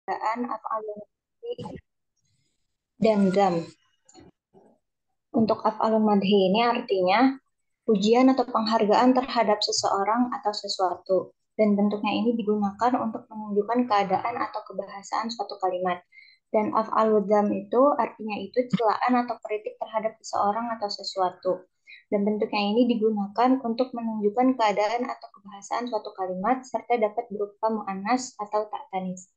penghargaan af'alun madhi dan dzam. Untuk af'alun madhi ini artinya pujian atau penghargaan terhadap seseorang atau sesuatu. Dan bentuknya ini digunakan untuk menunjukkan keadaan atau kebahasaan suatu kalimat. Dan af'alul dzam itu artinya itu celaan atau kritik terhadap seseorang atau sesuatu. Dan bentuknya ini digunakan untuk menunjukkan keadaan atau kebahasaan suatu kalimat serta dapat berupa mu'annas atau ta'tanis.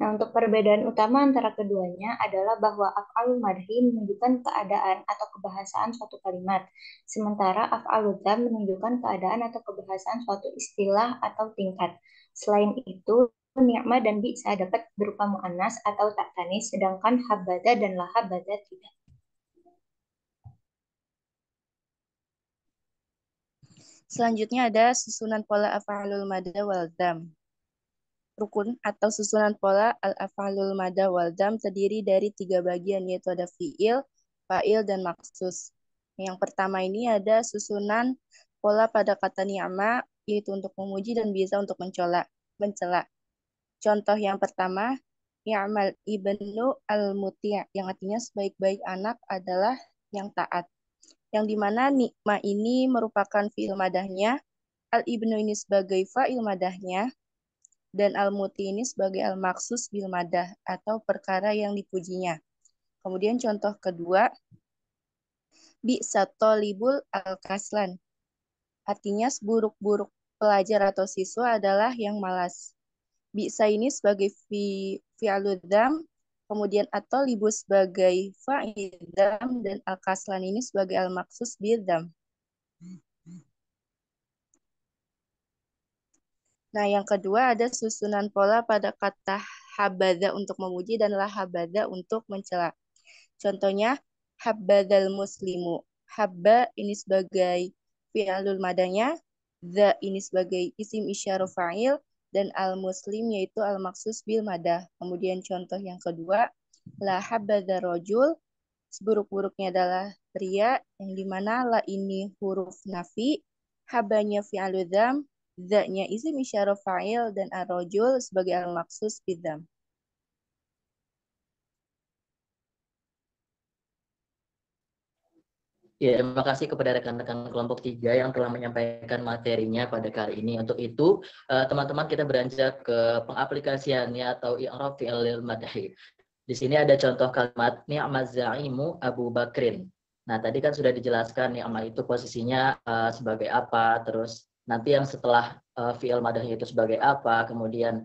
Nah, untuk perbedaan utama antara keduanya adalah bahwa af'alul madhi menunjukkan keadaan atau kebahasaan suatu kalimat, sementara af'alul dzam menunjukkan keadaan atau kebahasaan suatu istilah atau tingkat. Selain itu, ni'mah dan bisa dapat berupa mu'annas atau ta'tanis, sedangkan habbaza dan lahabbaza tidak. Selanjutnya ada susunan pola af'alul mada wal dzam. Rukun atau susunan pola al-af'alul mada wal dzam terdiri dari 3 bagian, yaitu ada fi'il, fa'il, dan maksus. Yang pertama ini ada susunan pola pada kata ni'ma, yaitu untuk memuji dan bisa untuk mencela. Contoh yang pertama, ni'mal ibnu al-muti', yang artinya sebaik-baik anak adalah yang taat. Yang dimana nikma ini merupakan fi'il madahnya, al-ibnu ini sebagai fa'il madahnya, dan al-muti ini sebagai al-maksus bil madah atau perkara yang dipujinya. Kemudian contoh kedua, bi'satolibul al-kaslan, artinya seburuk-buruk pelajar atau siswa adalah yang malas. Bi'sa ini sebagai fi'alud dzam, kemudian atau libu sebagai fa'il dzam, dan al-kaslan ini sebagai al-maksus bil dzam. Nah, yang kedua ada susunan pola pada kata habadha untuk memuji dan lahabadha untuk mencela. Contohnya, habbadzal muslimu. Habba ini sebagai fi'alul madanya, dha ini sebagai isim isyarah fa'il, dan al-muslim yaitu al-maksus bil madah. Kemudian contoh yang kedua, la habbadza rajul, seburuk-buruknya adalah pria, yang dimana la ini huruf nafi, habanya fi'alul dzam, dha-nya isim isyarah fa'il, dan ar-rajul sebagai al-maksus bil dzam. Ya, terima kasih kepada rekan-rekan kelompok 3 yang telah menyampaikan materinya pada kali ini. Untuk itu, teman-teman kita beranjak ke pengaplikasiannya atau i'rab fi'il madhi. Di sini ada contoh kalimat ni'maz za'imu Abu Bakrin. Nah, tadi kan sudah dijelaskan ni'mah itu posisinya sebagai apa, terus nanti yang setelah fi'il madhi itu sebagai apa, kemudian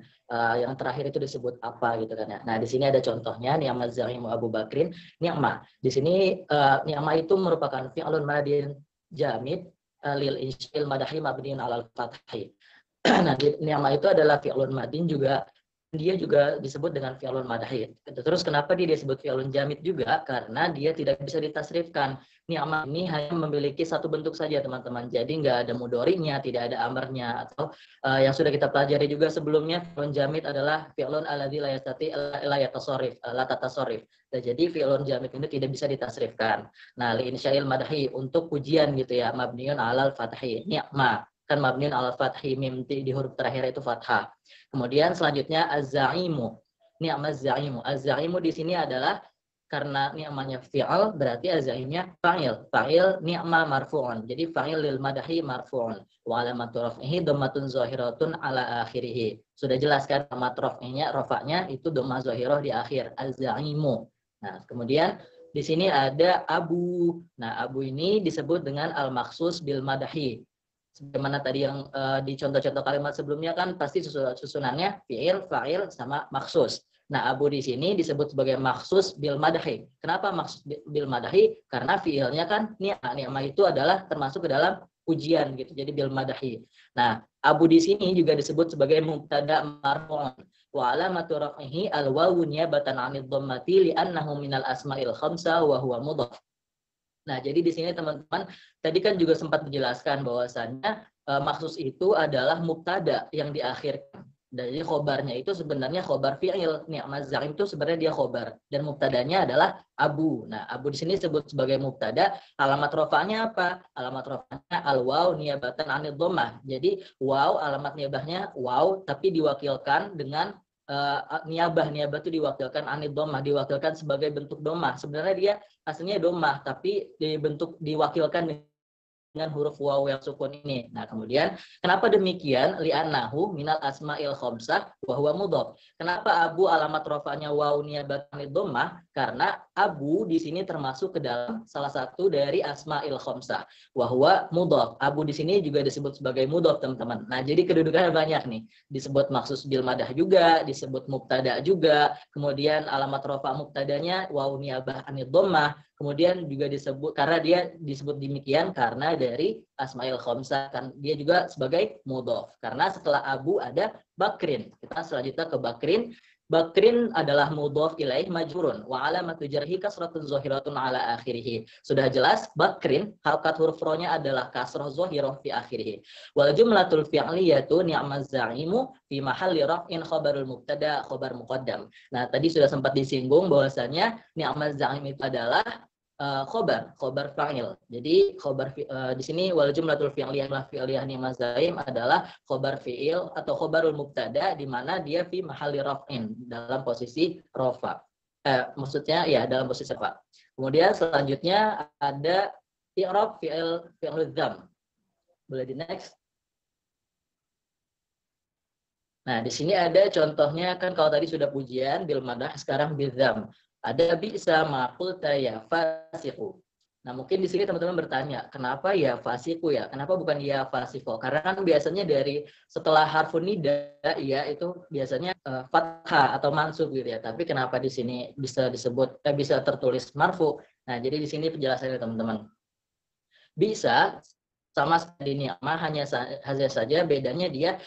yang terakhir itu disebut apa gitu kan ya. Nah, di sini ada contohnya ni'maz za'imu Abu Bakrin, ni'mah. Di sini ni'mah itu merupakan fi'lun madin jamid lil insyil madahi mabniun alal fathi. Nah, ni'mah itu adalah fi'lun madin juga, dia juga disebut dengan fi'lun madhi. Terus kenapa dia disebut fi'lun jamid juga? Karena dia tidak bisa ditasrifkan. Ni'mah ini hanya memiliki satu bentuk saja, teman-teman. Jadi nggak ada mudorinya, tidak ada amarnya, atau yang sudah kita pelajari juga sebelumnya, fi'lun jamid adalah fi'lun alladzi la yastati la yatasarrif, la tatasarrif. Nah, jadi fi'lun jamid ini tidak bisa ditasrifkan. Nah, li insya'il madhi untuk pujian gitu ya, mabniun alal fathi. Ni'mah kan mabniun alal fathi, mim di huruf terakhir itu fathah. Kemudian selanjutnya az-za'imu. Ni'maz za'imu. Az-za'imu di sini adalah karena ni'manya fi'al, berarti az-za'imnya fa'il. Fa'il ni'ma marfu'un. Jadi fa'il lil madahi marfu'un. Wa alamatu raf'ihi dhammatun zahiratun ala akhirih. Sudah jelaskan alamat raf'inya, rafa'nya itu dhamma zahirah di akhir. Az-za'imu. Nah, kemudian di sini ada abu. Nah, abu ini disebut dengan al-maksus bil madahi. Sebagaimana tadi yang di contoh-contoh kalimat sebelumnya kan pasti susunannya fi'il, fa'il, sama maksus. Nah, abu di sini disebut sebagai maksus bil madahi. Kenapa maksus bil madahi? Karena fi'ilnya kan ni'mah. Ni'mah itu adalah termasuk ke dalam pujian gitu. Jadi bil madahi. Nah, abu di sini juga disebut sebagai mubtada marfu'un. Wa alamatu raf'ihi al-wawu niyabatan 'anid dhammati li'annahu minal asma'il khamsa wa huwa mudhaf. Nah, jadi di sini teman-teman tadi kan juga sempat dijelaskan bahwasannya maksus itu adalah mubtada yang diakhirkan. Jadi khobarnya itu sebenarnya khobar fi'il. Ni'maz za'im itu sebenarnya dia khobar dan mubtadanya adalah abu. Nah, abu di sini disebut sebagai mubtada. Alamat rafa'nya apa? Alamat rafa'nya al-waw niyabatan 'anil dhammah. Jadi waw alamat niyabahnya waw tapi diwakilkan dengan niabah itu diwakilkan anid domah, diwakilkan sebagai bentuk domah. Sebenarnya dia aslinya domah, tapi diwakilkan dengan huruf waw yang sukun ini. Nah, kemudian kenapa demikian? Li'annahu minal asma'il khamsah wa huwa mudhaf. Kenapa Abu alamat rafa'nya waw niyabatan dhammah? Karena Abu di sini termasuk ke dalam salah satu dari asma'il khamsah wa huwa mudhaf. Abu di sini juga disebut sebagai mudhaf, teman-teman. Nah, jadi kedudukannya banyak nih. Disebut maksus bil madah juga, disebut mubtada juga. Kemudian alamat rafa' mubtadanya waw niyabah anid dhammah. Kemudian juga disebut, karena dia disebut demikian karena dari asma'il khamsah, kan dia juga sebagai mudhaf. Karena setelah Abu ada Bakrin. Kita selanjutnya ke Bakrin. Bakrin adalah mudhaf ilaih majrurun wa alamatu jarhi kasratun zahiratun ala akhirih. Sudah jelas Bakrin harokat huruf ro-nya adalah kasrah zahirah fi akhirih. Wal jumlatul fi'liyatu ni'maz za'imu fi mahalli raf'in khabarul mubtada khabar muqaddam. Nah, tadi sudah sempat disinggung bahwasanya ni'maz za'im itu adalah khobar fa'il. Jadi khobar di sini wal jumlatul fi'liyah ni'maz zaim adalah khobar fi'il atau khobarul mubtada di mana dia fi mahalli raf'in, dalam posisi rafa. Maksudnya ya dalam posisi rafa. Kemudian selanjutnya ada i'rab fi'il dzam. Boleh di next. Nah, di sini ada contohnya, kan kalau tadi sudah pujian bil madah, sekarang bil dzam. Ada bisa maqulta ya fasiku. Nah, mungkin di sini teman-teman bertanya, kenapa ya fasiku ya? Kenapa bukan ya fasiko? Karena kan biasanya dari setelah harfun nida ya itu biasanya fathah atau mansub gitu ya. Tapi kenapa di sini bisa disebut bisa tertulis marfu? Nah, jadi di sini penjelasannya teman-teman. Bisa sama seperti ni'mah, hanya saja bedanya dia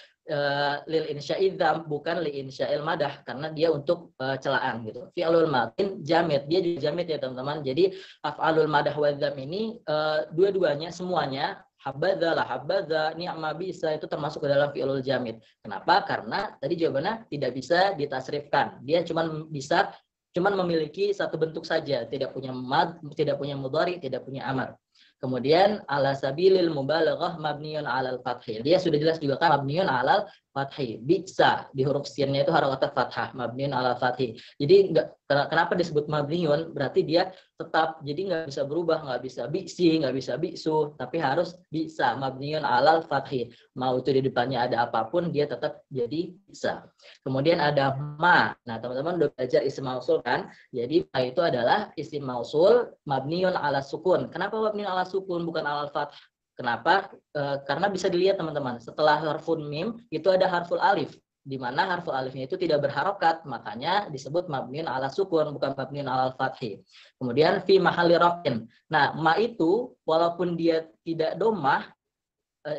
lil insya'il dzam, bukan li insya'il madah, karena dia untuk celaan gitu. Fi'lul madin jamid, dia juga jamid ya teman-teman. Jadi af'alul madah wa dzam ini dua-duanya semuanya habadza la habadza ni'ma bisa itu termasuk ke dalam fi'lul jamid. Kenapa? Karena tadi jawabannya tidak bisa ditasrifkan. Dia cuman memiliki satu bentuk saja, tidak punya mad, tidak punya mudhari, tidak punya amar. Kemudian ala sabilil mubalaghah mabniun alal fathhi. Dia sudah jelas juga kan mabniun alal fathhi. Bisa di huruf sinnya itu harakat fathah, mabniun alal fathhi. Jadi kenapa disebut mabniun? Berarti dia tetap, jadi nggak bisa berubah, nggak bisa biksi, nggak bisa biksu, tapi harus bisa mabniun alal fathhi. Mau itu di depannya ada apapun, dia tetap jadi bisa. Kemudian ada ma. Nah, teman-teman udah belajar isim mausul kan? Jadi ma itu adalah isim mausul mabniun ala sukun. Kenapa mabniun ala sukun bukan alal fathah? Kenapa? Karena bisa dilihat teman-teman, setelah harfun mim itu ada harful alif, di mana harful alifnya itu tidak berharokat, makanya disebut mabniun ala sukun, bukan mabniun alal fathi. Kemudian fi mahalli raf'in. Nah, ma itu walaupun dia tidak domah,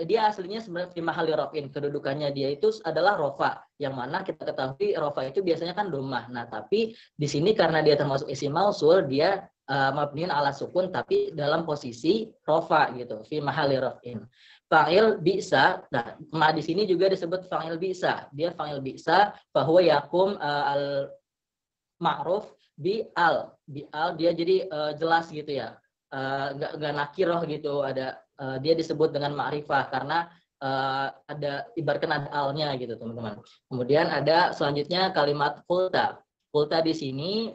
dia aslinya sebenarnya fi mahalli raf'in, kedudukannya dia itu adalah rofa, yang mana kita ketahui rofa itu biasanya kan domah. Nah, tapi di sini karena dia termasuk isim mausul, dia mabniun ala sukun tapi dalam posisi rofa gitu, fi mahalli raf'in. Fa'il bisa, nah ma di sini juga disebut fa'il bisa. Dia fa'il bisa bahwa yakum al ma'ruf bi al dia jadi jelas gitu ya. Nggak nakiroh gitu, ada dia disebut dengan ma'rifah karena ada ibaratkan ada alnya gitu teman-teman. Kemudian ada selanjutnya kalimat qulta. Qulta di sini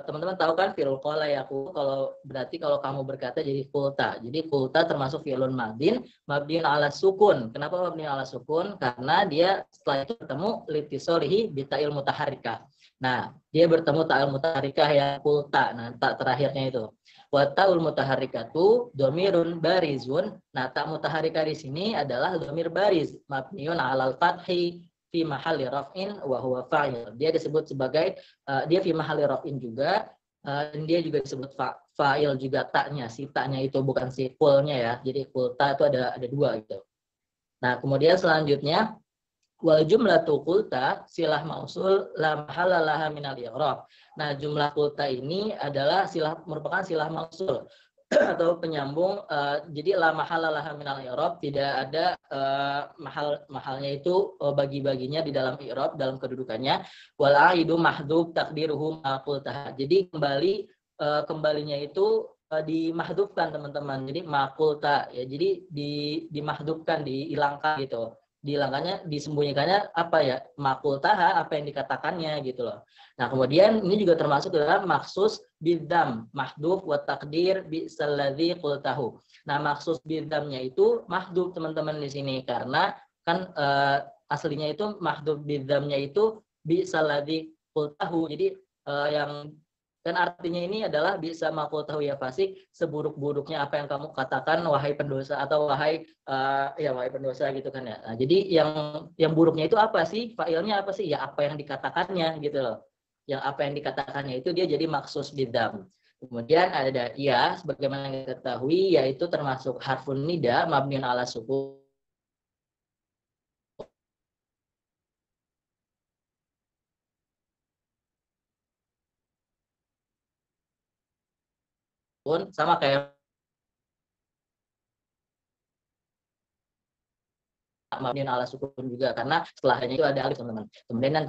teman-teman tahu kan fi'il qala yaqulu, kalau berarti kalau kamu berkata jadi qulta. Jadi qulta termasuk fi'ilun madin mabniun ala sukun. Kenapa mabniun ala sukun? Karena dia setelah itu bertemu litisolihi bita'il mutaharrikah. Nah, dia bertemu ta'il mutaharrikah ya qulta. Nah, tak terakhirnya itu. Wa ta'ul mutaharrikatu dhamirun barizun. Nah, ta mutaharrikah di sini adalah dhamir bariz mabniun alal fathi fi mahalli raf'in wa huwa fa'il. Dia disebut sebagai dia fi mahalli raf'in juga, dan dia juga disebut fa'il juga, taknya, si taknya itu bukan si kulnya ya. Jadi kul ta itu ada dua gitu. Nah, kemudian selanjutnya wal jumlatu qulta silah mausul la mahalla laha minal i'rab. Nah, jumlah qulta ini adalah merupakan silah mausul atau penyambung, jadi la mahalla laha minal i'rab, tidak ada mahalnya itu bagi-baginya di dalam i'rab, dalam kedudukannya. Wal aidu mahdhuf taqdiruhu ma qulta. Jadi kembalinya itu dimahdhufkan teman-teman. Jadi ma qulta ya, jadi dimahdhufkan, dihilangkan gitu. disembunyikannya apa ya, maqul taha, apa yang dikatakannya gitu loh. Nah, kemudian ini juga termasuk dalam maksus bidzam, mahdhuf wa taqdir bisalladzi qultahu. Nah, maksus bidzamnya itu mahdhuf teman-teman di sini karena kan aslinya itu mahdhuf bidzamnya itu bisalladzi qultahu. Jadi yang dan artinya ini adalah bisa makul tahu ya fasik, seburuk-buruknya apa yang kamu katakan wahai pendosa, atau wahai wahai pendosa gitu kan ya. Nah, jadi yang buruknya itu apa sih? Failnya apa sih? Ya apa yang dikatakannya gitu loh. Yang apa yang dikatakannya itu dia jadi maksus bidam. Kemudian ada ya, sebagaimana kita ketahui yaitu termasuk harfun nida mabniun ala sukun sama kayak mabniun ala sukun juga karena setelahnya itu ada alif teman-teman. Kemudian yang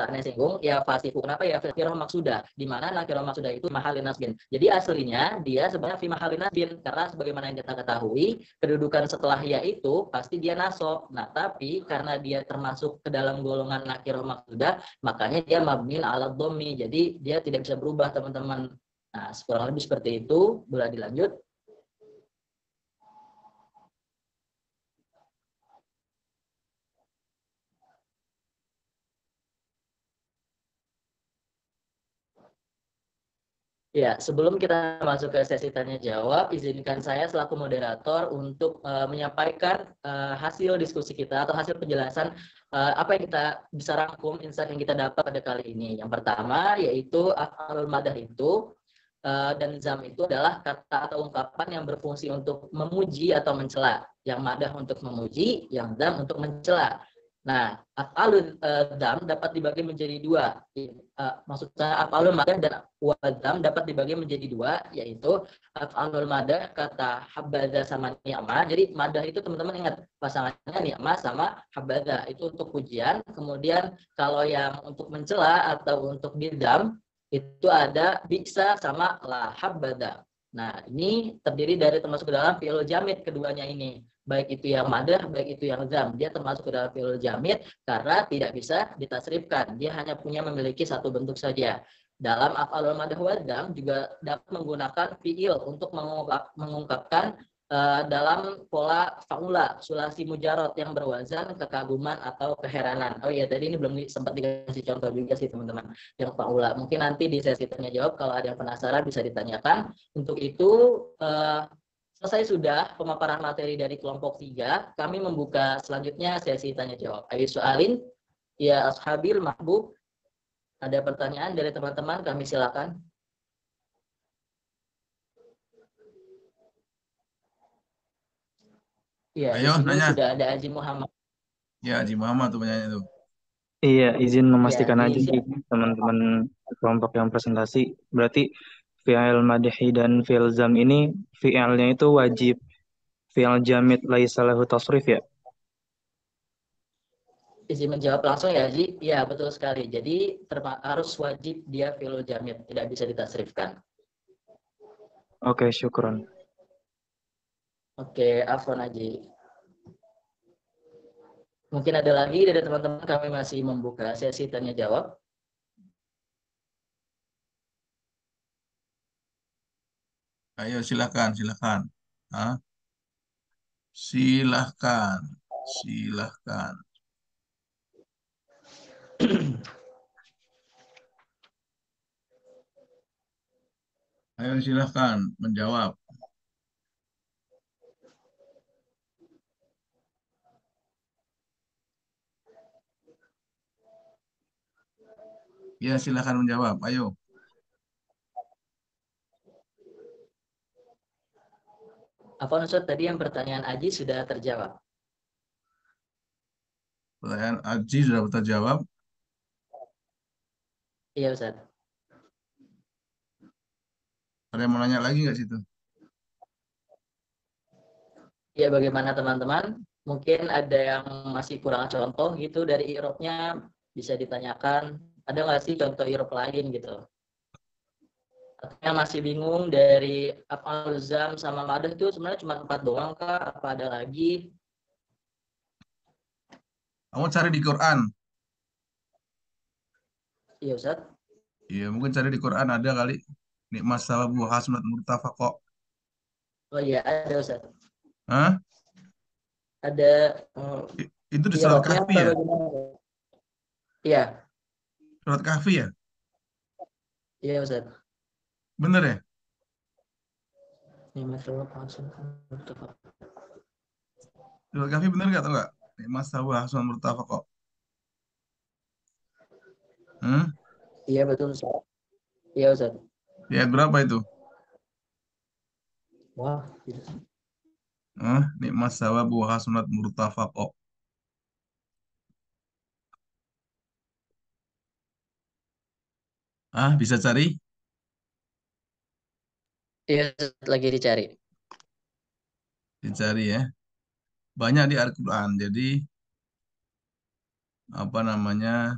aneh singgung ya fasifu. Kenapa ya nakirah maksudah? Di mana nakirah maksudah itu mahalin nasbin. Jadi aslinya dia sebenarnya fi mahalin nasbin karena sebagaimana yang kita ketahui kedudukan setelah ya itu pasti dia nasab. Nah, tapi karena dia termasuk ke dalam golongan nakirah maksudah, makanya dia mabniun ala dhammi. Jadi dia tidak bisa berubah teman-teman. Nah, kurang lebih seperti itu. Boleh dilanjut? Ya, sebelum kita masuk ke sesi tanya jawab, izinkan saya selaku moderator untuk menyampaikan hasil diskusi kita atau hasil penjelasan apa yang kita bisa rangkum, insight yang kita dapat pada kali ini. Yang pertama yaitu af'alul madah itu dan zam itu adalah kata atau ungkapan yang berfungsi untuk memuji atau mencela. Yang madah untuk memuji, yang zam untuk mencela. Nah, af'alul dzam dapat dibagi menjadi dua. Maksudnya af'alul madah dan wadzam dapat dibagi menjadi dua, yaitu af'alul madah kata habadza sama ni'mah. Jadi madah itu teman-teman ingat pasangannya ni'mah sama habadza itu untuk pujian. Kemudian kalau yang untuk mencela atau untuk bidzam itu ada bisa sama la habadza. Nah, ini terdiri dari termasuk ke dalam fi'il jamid keduanya ini. Baik itu yang madah, baik itu yang zam. Dia termasuk ke dalam fi'il jamid karena tidak bisa ditasrifkan. Dia hanya punya memiliki satu bentuk saja. Dalam af'alul madah wa zam juga dapat menggunakan fi'il untuk mengungkapkan dalam pola faula, sulasi mujarot yang berwazan kekaguman atau keheranan. Oh iya, tadi ini belum sempat dikasih contoh juga sih teman-teman yang faula. Mungkin nanti di sesi tanya jawab kalau ada yang penasaran bisa ditanyakan. Untuk itu selesai sudah pemaparan materi dari kelompok 3, kami membuka selanjutnya sesi tanya jawab. Ayo soalin, ya ashabil mahbub, ada pertanyaan dari teman-teman, kami silakan. Ya, di sini nanya. sudah ada Haji Muhammad. Ya, Haji Muhammad tuh penyanyi tuh. Iya, izin memastikan Ya, aja sih teman-teman kelompok yang presentasi. Berarti fi'il madhi dan fi'il zam ini fi'ilnya itu wajib fi'il jamid laisa lahu tasrif ya? Izin menjawab langsung ya, Haji. Ya, betul sekali. Jadi harus wajib dia fi'il jamid, tidak bisa ditasrifkan. Oke, syukron. Oke, afwan Haji. Mungkin ada lagi dari teman-teman, kami masih membuka sesi tanya jawab. Ayo silakan. Hah? Silahkan. Ayo silahkan menjawab. Ya, silahkan menjawab. Ayo. Apa Ustaz, tadi yang pertanyaan Aji sudah terjawab? Pertanyaan Aji sudah terjawab. Iya Ustaz. Ada yang mau nanya lagi nggak situ? Ya, bagaimana teman-teman? Mungkin ada yang masih kurang contoh gitu dari i'rabnya, bisa ditanyakan. Ada nggak sih contoh i'rab lain gitu? Atau yang masih bingung dari af'al zam sama madah itu sebenarnya cuma 4 doang kah? Apa ada lagi? Kamu cari di Quran. Iya Ustaz. Iya, mungkin cari di Quran ada kali. Nikmat sawabu hasunat murtafaqo. Oh iya ada Ustaz. Hah? Ada Itu di surat i'rabnya Kahfi apa ya? bagaimana? Iya, Surat Kahfi ya? iya Ustaz. Bener ya? Ini masalah langsung. Surat Kahfi bener nggak atau nggak? Nikmat sawabu hasunat murtafaqo. Hmm? Iya betul Ustaz. Iya Ustaz. Di ayat berapa itu? Wah, gitu. Nikmat sawabu hasunat murtafaqo. Bisa cari? Iya Ustaz, lagi dicari. Dicari ya. Banyak di Al-Quran. Jadi apa namanya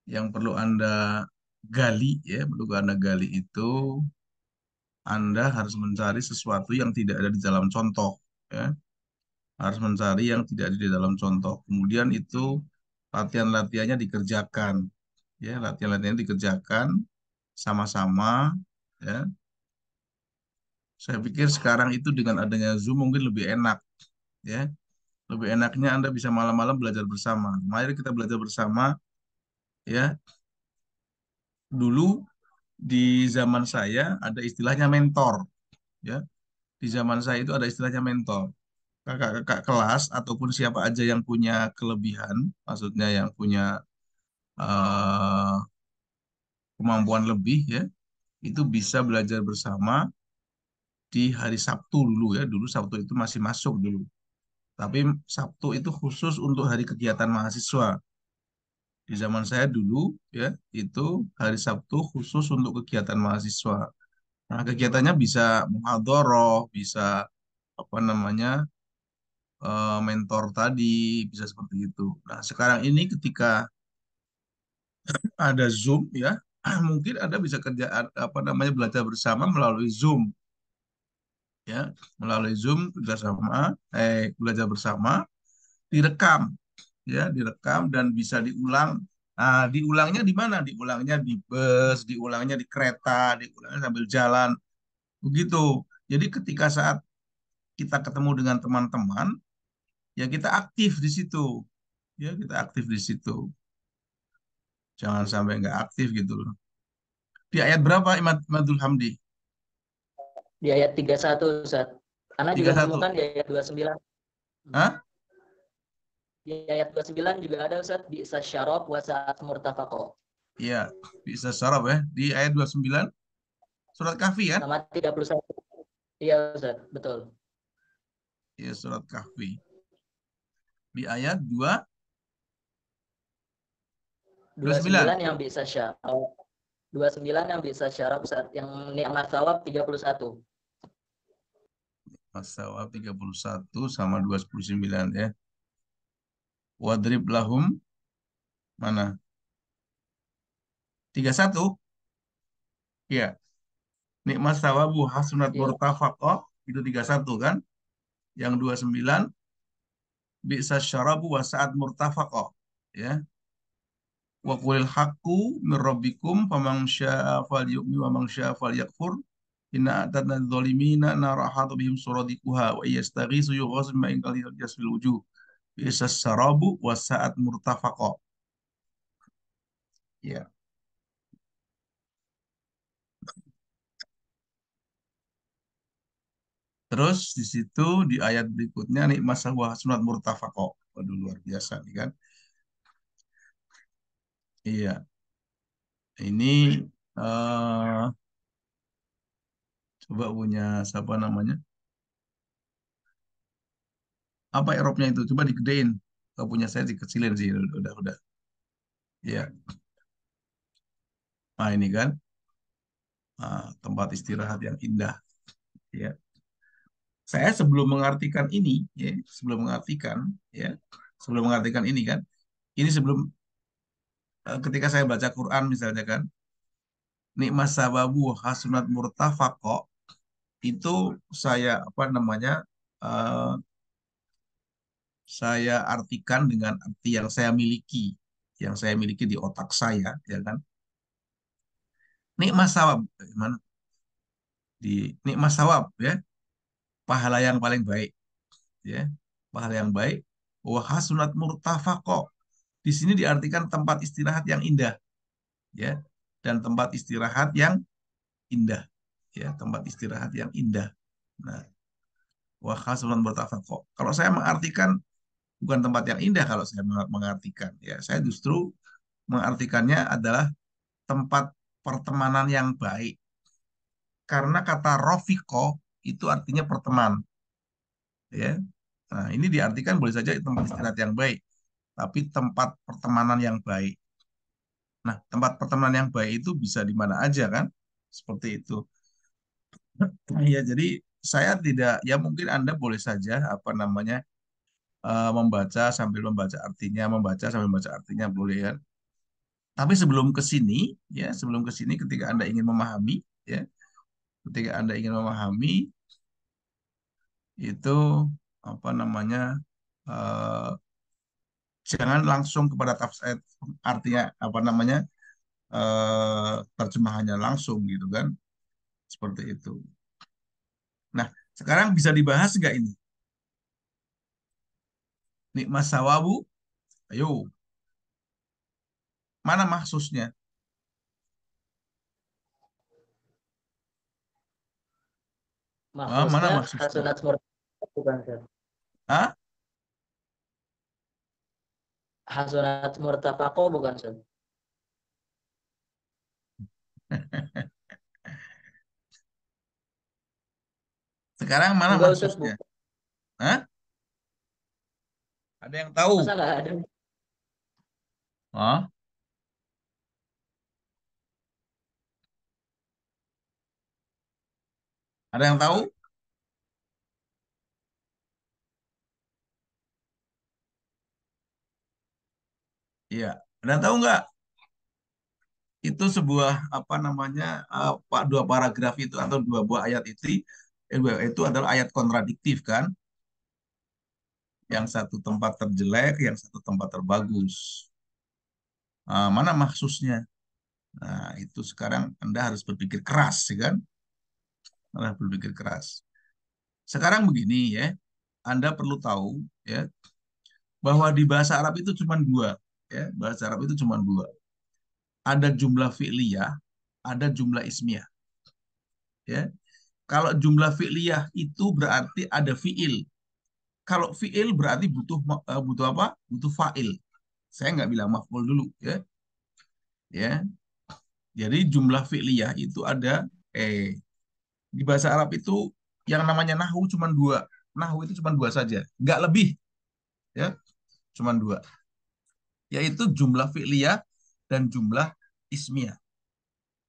yang perlu Anda gali ya, perlu Anda gali itu Anda harus mencari sesuatu yang tidak ada di dalam contoh ya. Harus mencari yang tidak ada di dalam contoh. Kemudian itu latihan-latihannya dikerjakan ya, latihan-latihannya dikerjakan sama-sama ya. Saya pikir sekarang itu dengan adanya Zoom mungkin lebih enak ya. Lebih enaknya Anda bisa malam-malam belajar bersama. Mari kita belajar bersama ya. Dulu di zaman saya ada istilahnya mentor ya. Di zaman saya itu ada istilahnya mentor. Kakak-kakak kelas ataupun siapa aja yang punya kelebihan, maksudnya yang punya eh, kemampuan lebih ya, itu bisa belajar bersama di hari Sabtu dulu ya. Dulu Sabtu itu masih masuk dulu. Tapi Sabtu itu khusus untuk hari kegiatan mahasiswa. Di zaman saya dulu ya, itu hari Sabtu khusus untuk kegiatan mahasiswa. Nah, kegiatannya bisa muhadharah, bisa apa namanya mentor tadi, bisa seperti itu. Nah, sekarang ini ketika ada Zoom ya, mungkin Anda bisa kerja apa namanya belajar bersama melalui Zoom ya, melalui Zoom kerjasama, belajar bersama, direkam ya, direkam dan bisa diulang. Nah, diulangnya di mana? Diulangnya di bus, diulangnya di kereta, diulangnya sambil jalan, begitu. Jadi ketika saat kita ketemu dengan teman-teman, ya kita aktif di situ, ya kita aktif di situ. Jangan sampai nggak aktif gitu loh. Di ayat berapa Imadul Hamdi? Di ayat 31 Ustaz. Ana juga 31. menemukan di ayat 29. Hah? Di ayat 29 juga ada Ustaz di sasyarab wa sa'at murtafaqo. Iya, bisa sarap ya. Di ayat 29 surat Kahfi ya? Sama 31. Iya Ustaz, betul. Iya, surat Kahfi. Di ayat 2 29. 29 yang bisa syarab. 29 yang bisa syarab Ustaz. Yang nikmat thawab 31. As-Sawab 31 sama 29 ya. Wadrib lahum mana? 31. Iya. Nikmat sawabu hasunat Iya. murtafaqah itu 31 kan? Yang 29 bisa syarabu wa sa'at murtafaqah ya. Wa qulil haqqu mir rabbikum faman syaa'a falyu'min wa man syaa'a falyakfur. Inna a'tadna adh-dhalimina nara ahata bihim suradiquha wa yastaghisu yughasu bima'in kalihun yasfil wujuh. Bisa syarabu wa sa'at murtafaqah. Ya. Terus di situ di ayat berikutnya nikmat sawah sunat murtafaqah. Waduh luar biasa nih kan. Iya. Ini eh coba punya siapa namanya? Apa Eropnya itu? Coba digedein. Kalau punya saya dikecilin sih. Udah. Iya. Nah ini kan tempat istirahat yang indah. Ya. Saya sebelum mengartikan ini, ya, ya, sebelum mengartikan ini kan, ini sebelum ketika saya baca Quran misalnya kan, nikmat sababu hasunat murtafaqo itu saya apa namanya saya artikan dengan arti yang saya miliki di otak saya, ya kan? Nikmat sawab, gimana? Nikmat sawab, ya, pahala yang paling baik, ya, pahala yang baik. Wa hasunat murtafaqo. Di sini diartikan tempat istirahat yang indah, ya, dan tempat istirahat yang indah, ya, tempat istirahat yang indah. Nah, wa hasunat murtafaqo. Kalau saya mengartikan bukan tempat yang indah, kalau saya mengartikan, ya, saya justru mengartikannya adalah tempat pertemanan yang baik. Karena kata Rofiko itu artinya perteman, ya. Nah, ini diartikan boleh saja tempat istirahat yang baik, tapi tempat pertemanan yang baik. Nah, tempat pertemanan yang baik itu bisa di mana aja kan? Seperti itu. Ya, jadi saya tidak, ya mungkin Anda boleh saja apa namanya membaca sambil membaca artinya boleh kan. Tapi sebelum ke sini, ya sebelum ke sini ketika Anda ingin memahami, ya ketika Anda ingin memahami itu apa namanya eh, jangan langsung kepada tafsir artinya apa namanya terjemahannya langsung gitu kan seperti itu. Nah, sekarang bisa dibahas nggak ini? Nikmat sawabu, ayo, mana maksudnya? Mana Maksudnya maksudnya? hasunat murtafaqo bukan, Ustaz? Hah? Hasunat murtafaqo bukan, Ustaz? Sekarang mana Enggak, Ustaz, maksudnya? bukan. Hah? Ada yang tahu? Masa nggak ada? Hah? Ada yang tahu? Iya. Ada yang tahu nggak? Itu sebuah apa namanya dua paragraf itu atau dua buah ayat itu adalah ayat kontradiktif kan? Yang satu tempat terjelek, yang satu tempat terbagus. Mana maksudnya? Nah, itu sekarang Anda harus berpikir keras, ya kan? Anda harus berpikir keras. Sekarang begini ya, Anda perlu tahu ya bahwa di bahasa Arab itu cuma dua, ya. Bahasa Arab itu cuma dua. Ada jumlah fi'liyah, ada jumlah ismiyah, ya. Kalau jumlah fi'liyah itu berarti ada fi'il. Kalau fi'il berarti butuh apa? Butuh fa'il. Saya nggak bilang maf'ul dulu, ya. Ya, jadi jumlah fi'liyah itu ada di bahasa Arab itu yang namanya nahu cuma dua. Nahu itu cuma dua saja, nggak lebih, ya, cuma dua, yaitu jumlah fi'liyah dan jumlah ismiyah.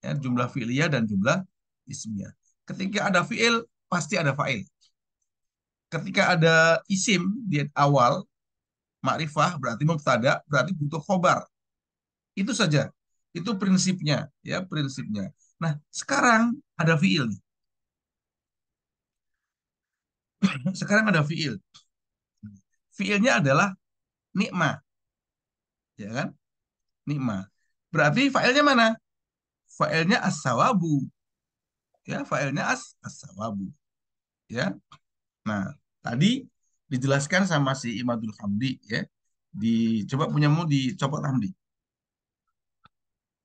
Ya, jumlah fi'liyah dan jumlah ismiyah. Ketika ada fi'il, pasti ada fa'il. Ketika ada isim di awal, makrifah berarti mubtada, berarti butuh khobar. Itu saja. Itu prinsipnya, ya, prinsipnya. Nah, sekarang ada fi'il nih. Sekarang ada fi'il. Fi'ilnya adalah nikmah, ya kan? Nikmah. Berarti fa'ilnya mana? Fa'ilnya as-sawabu. Ya, fa'ilnya as-sawabu. Ya. Nah, tadi dijelaskan sama si Imadul Hamdi, ya. Coba punyamu dicopot Hamdi,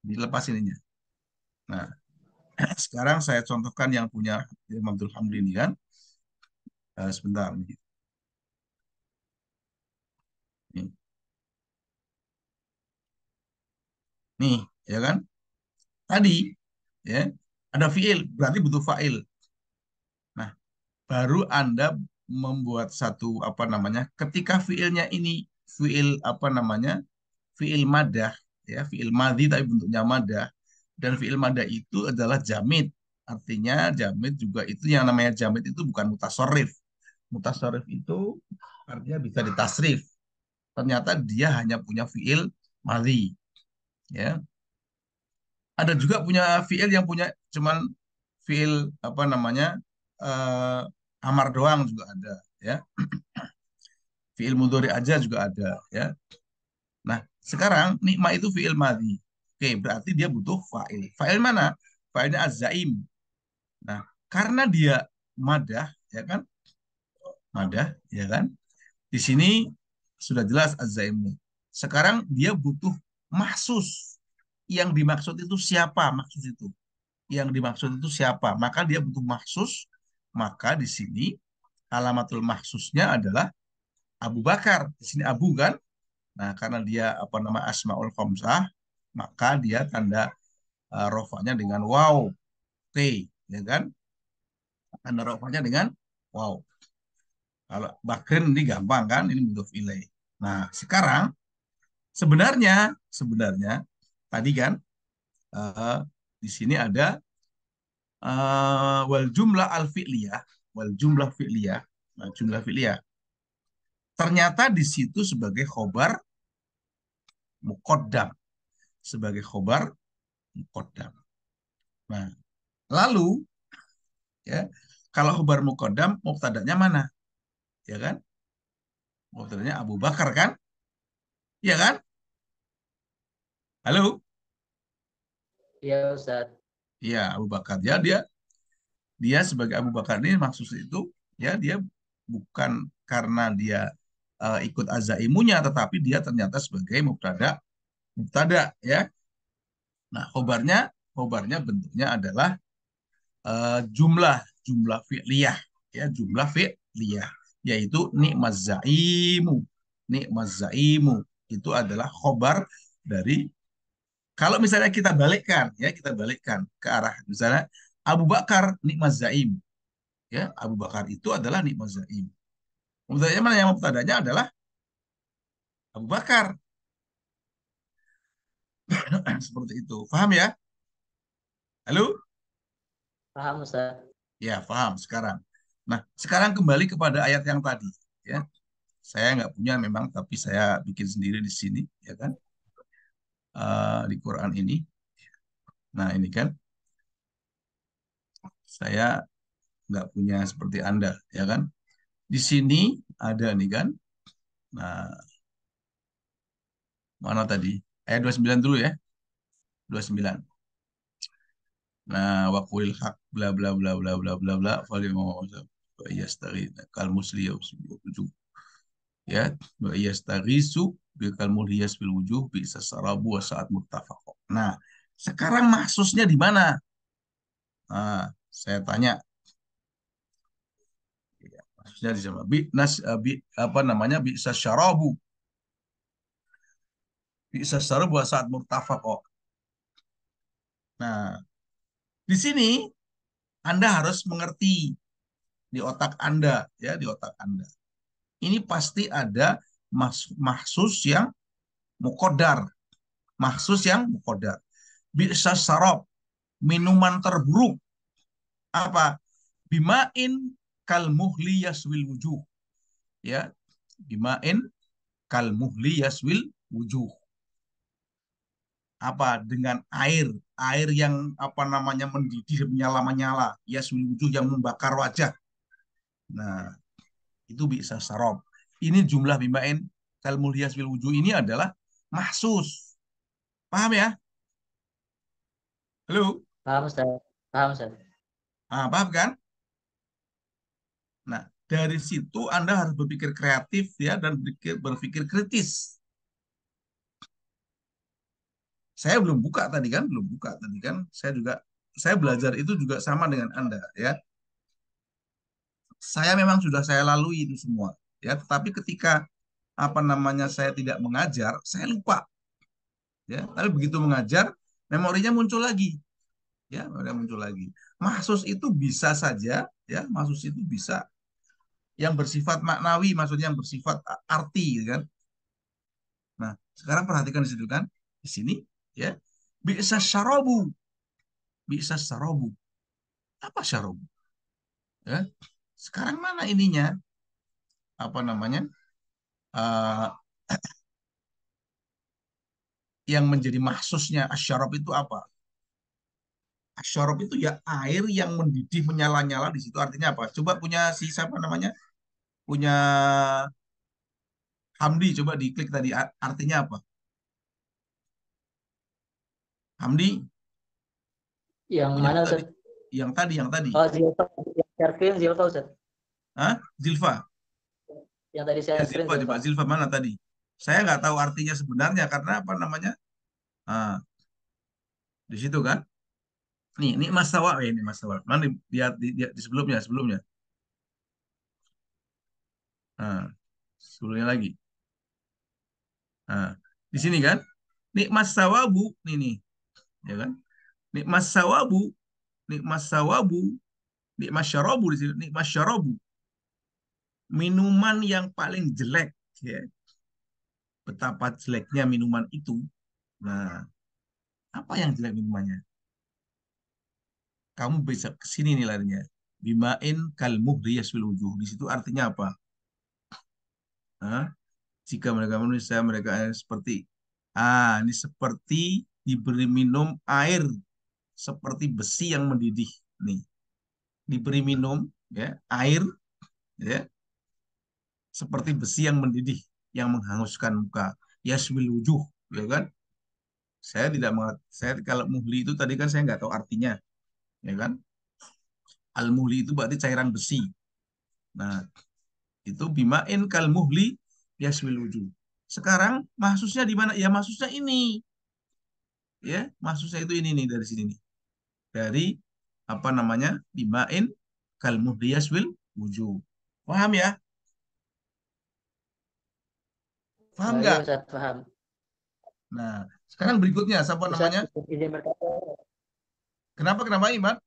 dilepas ininya. Nah, sekarang saya contohkan yang punya Imadul Hamdi ini kan. Sebentar nih. Nih, nih, ya kan? Tadi, ya, ada fiil, berarti butuh fa'il. Nah, baru Anda membuat satu apa namanya? Ketika fiilnya ini fiil apa namanya? Fiil madah, ya, fiil madhi tapi bentuknya madah, dan fiil madah itu adalah jamid. Artinya jamid juga itu yang namanya jamid itu bukan mutasorif. Mutasorif itu artinya bisa ditasrif. Ternyata dia hanya punya fiil madhi, ya. Ada juga punya fiil yang punya cuman fiil apa namanya amar doang juga ada, ya. Fi'il mudhari aja juga ada ya. Nah, sekarang nikma itu fi'il madhi. Oke, berarti dia butuh fa'il. Fa'il mana? Fa'ilnya az-zaim. Nah, karena dia madah, ya kan? Madah, ya kan? Di sini sudah jelas az-zaimu. Sekarang dia butuh mahsus. Yang dimaksud itu siapa? Maksud itu. Yang dimaksud itu siapa? Maka dia butuh mahsus. Maka di sini alamatul mahsusnya adalah Abu Bakar. Di sini Abu kan? Nah, karena dia apa nama Asmaul Khamsah, maka dia tanda rofanya dengan wow, T, ya kan? Tanda rofanya dengan wow. Kalau Bakrin ini gampang kan? Ini mudhof ilaih. Nah, sekarang sebenarnya tadi kan uh, di sini ada wal jumlah al fi'liyah, wal jumlah fi'liyah, nah, jumlah fi'liyah. Ternyata di situ sebagai khobar muqaddam, sebagai khobar muqaddam. Nah, lalu ya kalau khobar muqaddam mubtadanya mana? Ya kan? Mubtadanya Abu Bakar kan? Ya kan? Halo? Iya Ustaz. Ya, Abu Bakar. Ya, dia sebagai Abu Bakar ini maksud itu ya dia bukan karena dia ikut azaimunya tetapi dia ternyata sebagai mubtada ya. Nah, khobarnya bentuknya adalah jumlah jumlah fi'liyah ya, jumlah fi'liyah yaitu nikmaz zaimu itu adalah khobar dari kalau misalnya kita balikkan ke arah misalnya Abu Bakar nikmaz zaim ya, Abu Bakar itu adalah nikmat zaim. Mubtada'nya mana? Yang mubtada'nya adalah Abu Bakar. Seperti itu. Paham ya? Halo? Paham Ustaz. Ya, paham sekarang. Nah, sekarang kembali kepada ayat yang tadi. Ya, saya nggak punya memang, tapi saya bikin sendiri di sini, ya kan? Di Quran ini. Nah, ini kan saya nggak punya seperti Anda, ya kan? Di sini ada nih kan. Nah, mana tadi? Ayat 29 dulu ya. 29. Nah, waqulil haq bla bla bla bla bla bla bla falima yastaghith kal musli wujuh ya wa yastaghisu bil kal mulhiyas bil wujuh bi sasarabu wa saat muttafaq. Nah, sekarang mahsusnya di mana? Nah, saya tanya ya, mahsusnya di sana. Bi nas bi apa namanya bi sasyarabu wa saat muttafaq. Nah, di sini Anda harus mengerti di otak Anda ya, di otak Anda. Ini pasti ada mahsus yang mukodar. Mahsus yang mukodar. Bisa sarab, minuman terburuk. Apa? Bimain kal muhli yaswil wujuh. Ya, bimain kal muhli yaswil wujuh. Apa? Dengan air. Air yang apa namanya mendidih, menyala-menyala. Yaswil wujuh yang membakar wajah. Nah, itu bisa sarab. Ini jumlah bimain kal muhliyas bil wujuh ini adalah mahsus. Paham ya? Halo? Paham Ustaz. Paham Ustaz. Paham kan? Nah, dari situ Anda harus berpikir kreatif ya dan berpikir kritis. Saya belum buka tadi kan, belum buka tadi kan. Saya belajar itu juga sama dengan Anda ya. Saya memang sudah saya lalui itu semua ya, tetapi ketika apa namanya saya tidak mengajar, saya lupa ya. Tapi begitu mengajar, memorinya muncul lagi ya, memorinya muncul lagi. Mahsus itu bisa saja ya, mahsus itu bisa yang bersifat maknawi, maksudnya yang bersifat arti gitu kan. Nah, sekarang perhatikan di situ kan, di sini ya, bisa syarabu, bisa syarabu. Apa syarabu? Ya. Sekarang mana ininya? Apa namanya? Uh, yang menjadi mahsusnya asyarab itu apa? Asyarab itu ya air yang mendidih menyala-nyala di situ artinya apa? Coba punya si siapa namanya? Punya Hamdi, coba diklik tadi artinya apa? Hamdi, Yang yang mana tadi, Ustaz? yang tadi. Oh, Zilfa. Yang share screen Zilfa Ustaz. Hah? Zilfa. Yang tadi Ya, share screen Zilfa, coba Zilfa. Zilfa mana tadi? Saya nggak tahu artinya sebenarnya karena apa namanya? Ah, di situ kan? Nih Mas Sawa, ini Mas Sawa. Mana di sebelumnya, sebelumnya. Nah, sebelumnya lagi. Nah, di sini kan? Nikmas sawabu, nih, ya kan? Nikmas sawabu, nikmas sawabu, nikmas syarabu di sini, nikmas syarabu. Minuman yang paling jelek, ya. Betapa jeleknya minuman itu. Nah, apa yang jelek minumannya? Kamu bisa ke sini nih larinya. Bimain kal muhri yaswil wujuh. Di situ artinya apa? Hah? Jika mereka manusia, mereka seperti ini seperti diberi minum air seperti besi yang mendidih. Nih, diberi minum ya air ya seperti besi yang mendidih yang menghanguskan muka. Yaswil wujuh, ya kan? Saya tidak mengerti. Saya kalau muhli itu tadi kan saya nggak tahu artinya, ya kan? Al muhli itu berarti cairan besi. Nah, itu bimain kal muhli yaswil wujuh. Sekarang maksudnya di mana? Ya maksudnya ini, ya maksudnya itu ini nih dari sini nih. Dari apa namanya? Bimain kal muhli yaswil wujuh. Paham ya? Paham Iya nggak? Ustaz, paham. Nah, sekarang berikutnya siapa Ustaz, namanya? izin bertanya. Kenapa Iman?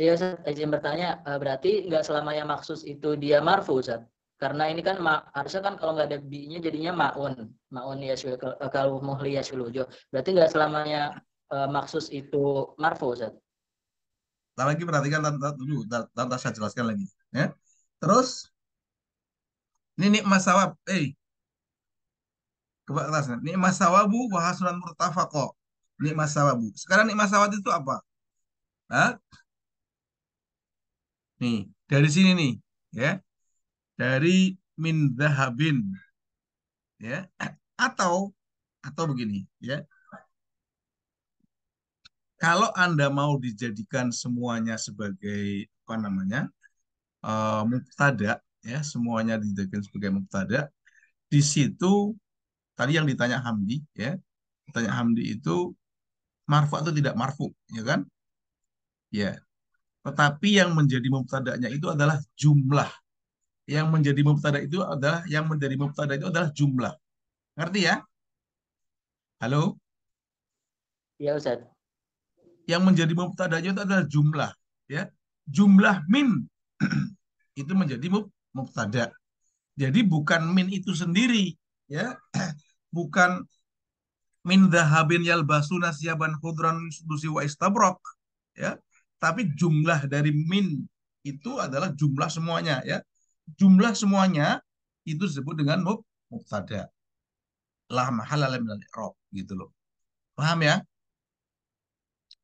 Iya Ustaz, izin bertanya. Berarti nggak selamanya maksus itu dia marfu Ustaz. Karena ini kan harusnya kan kalau nggak ada bi-nya jadinya maun. Maun yaswil kalau muhli yaswil wujuh. Berarti nggak selamanya maksus itu marfu Ustaz. Lagi perhatikan dulu, saya jelaskan lagi. Ya. Terus, ini nikmat sawab. Ke atas. Nikmat sawabu wa hasunan murtafaqo. Nikmat sawabu. Sekarang nikmat sawab itu apa? Hah? Nih, dari sini nih, ya. Dari min dahabin, ya. Atau begini, ya. Kalau Anda mau dijadikan semuanya sebagai apa namanya? Mubtada, ya, semuanya dijadikan sebagai mubtada. Di situ tadi yang ditanya Hamdi, ya. Tanya Hamdi itu marfu atau tidak marfu, ya kan? Ya. Tetapi yang menjadi mubtada'nya itu adalah jumlah. Yang menjadi mubtada itu adalah jumlah. Ngerti ya? Halo? Iya Ustaz. Yang menjadi mubtada'nya itu adalah jumlah, ya. Jumlah min itu menjadi mubtada. Jadi bukan min itu sendiri, ya. Bukan min dahabin yalbasuna siyaban khudran sudusi wa istabrok, ya. Tapi jumlah dari min itu adalah jumlah semuanya, ya. Jumlah semuanya itu disebut dengan mubtada. La mahalala minal i'rab gitu loh. Paham ya?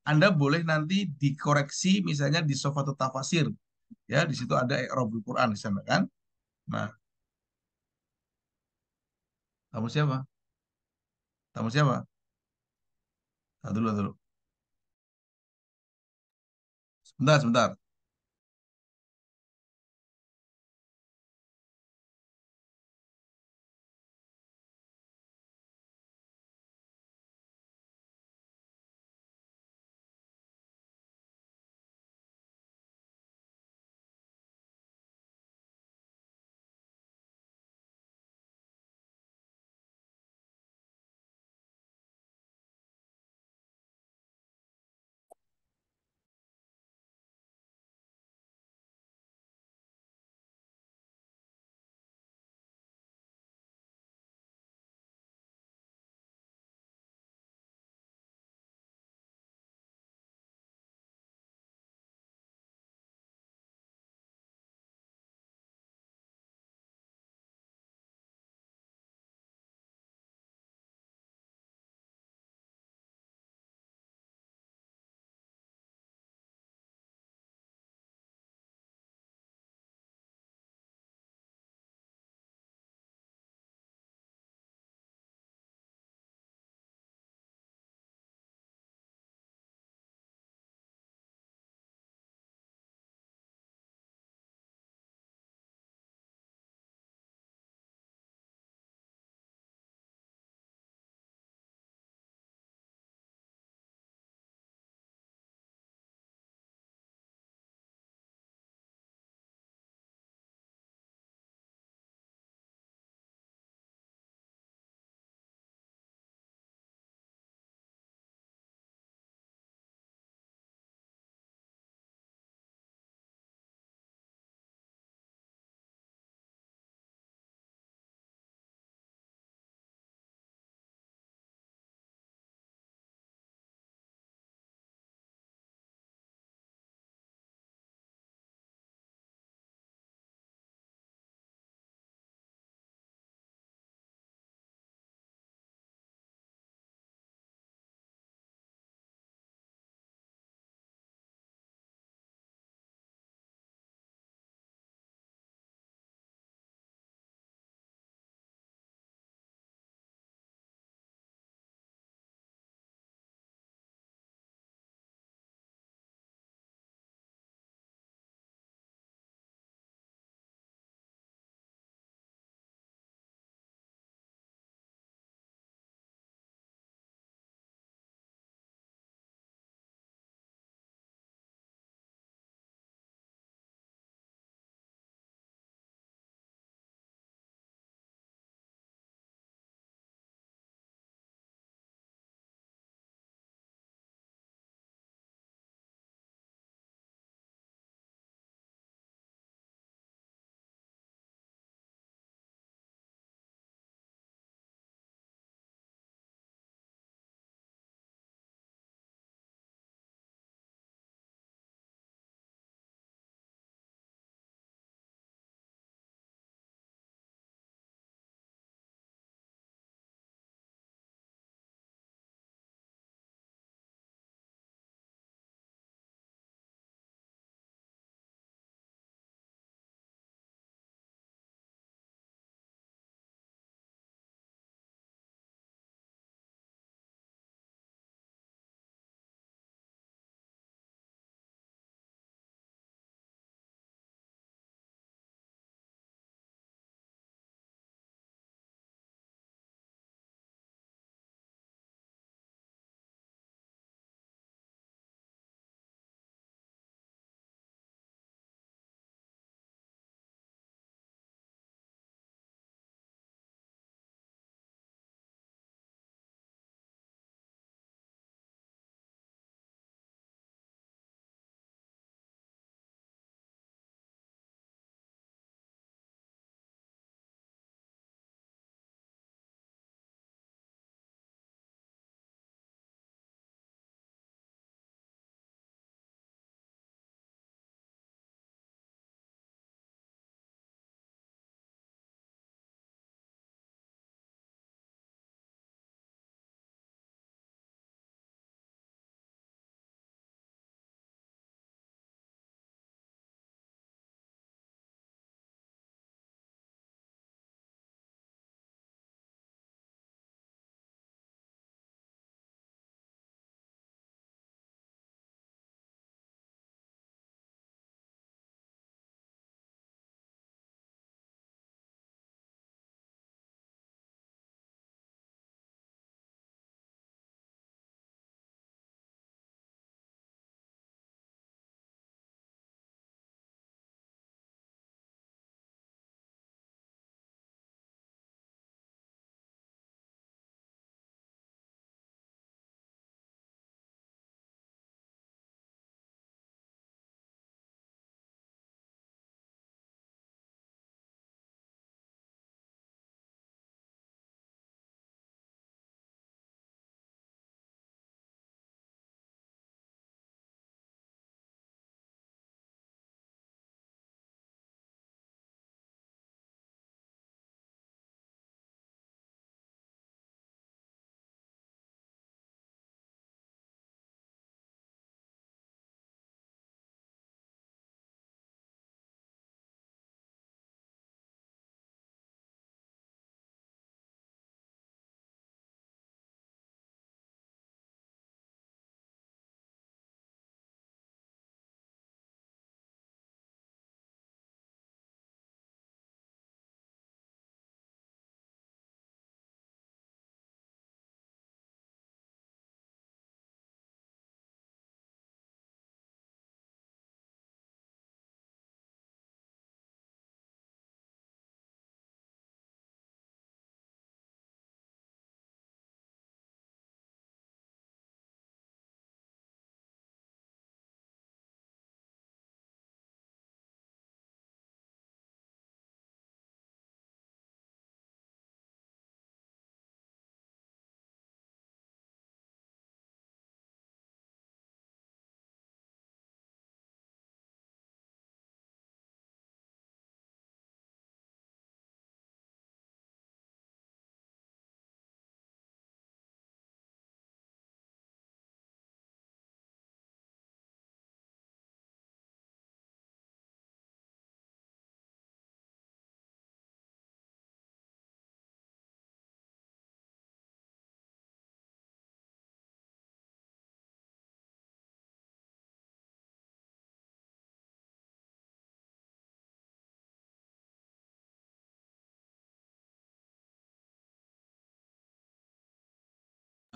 Anda boleh nanti dikoreksi misalnya di Sofatul Tafasir. Ya, di situ ada i'rabul Quran di sana kan. Nah, kamu siapa? Kamu siapa? Dulu. Sebentar.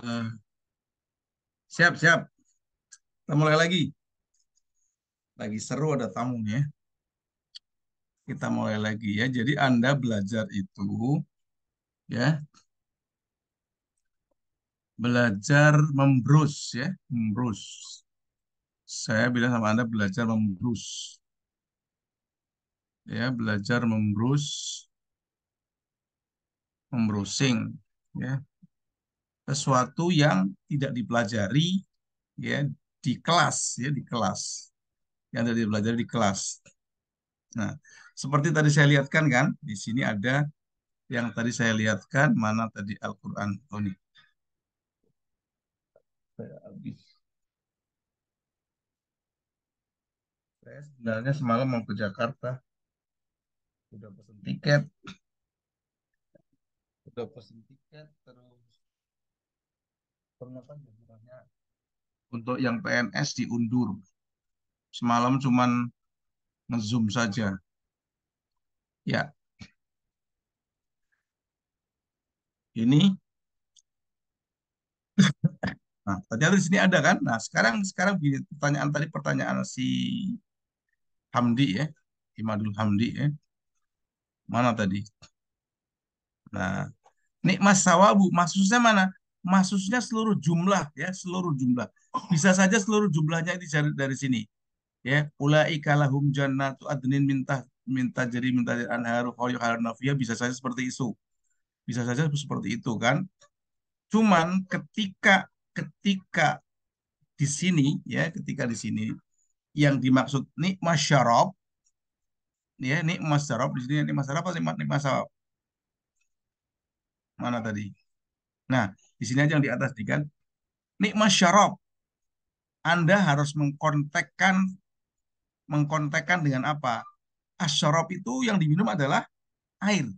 Eh, siap, siap. Kita mulai lagi. Lagi seru ada tamunya. Kita mulai lagi ya. Jadi Anda belajar itu ya, belajar membrus ya, membrus. Saya bilang sama Anda belajar membrus. Ya, belajar membrus, membrowsing ya. Sesuatu yang tidak dipelajari ya di kelas ya, di kelas. Yang tidak dipelajari di kelas. Nah, seperti tadi saya lihatkan kan, di sini ada yang tadi saya lihatkan, mana tadi Al-Quran. Oh, ini. Saya habis. Saya sebenarnya semalam mau ke Jakarta. Udah pesen tiket. Udah pesen tiket. Terus ternyata jadwalnya untuk yang PNS diundur. Semalam cuman nge-zoom saja. Ya, ini. Nah, ternyata di sini ada kan. Nah, sekarang gini, pertanyaan si Hamdi ya. Imadul Hamdi ya. Mana tadi? Nah, nikmat sawabu, maksudnya mana? Maksudnya seluruh jumlah ya, seluruh jumlah. Bisa saja seluruh jumlahnya ini dari sini. Ya, ulaika lahum jannatu adnin minta jadi minta anharu khalidina fiha, bisa saja seperti itu. Bisa saja seperti itu kan. Cuman ketika ketika di sini ya, ketika di sini yang dimaksud nikmat syarab ya, nikmat syarab di sini nikmat syarab apa nikmat syarab? Mana tadi? Nah, di sini aja yang di atas di kan. Nikmat syarab Anda harus mengkontekkan dengan apa? Asyarab itu yang diminum adalah air.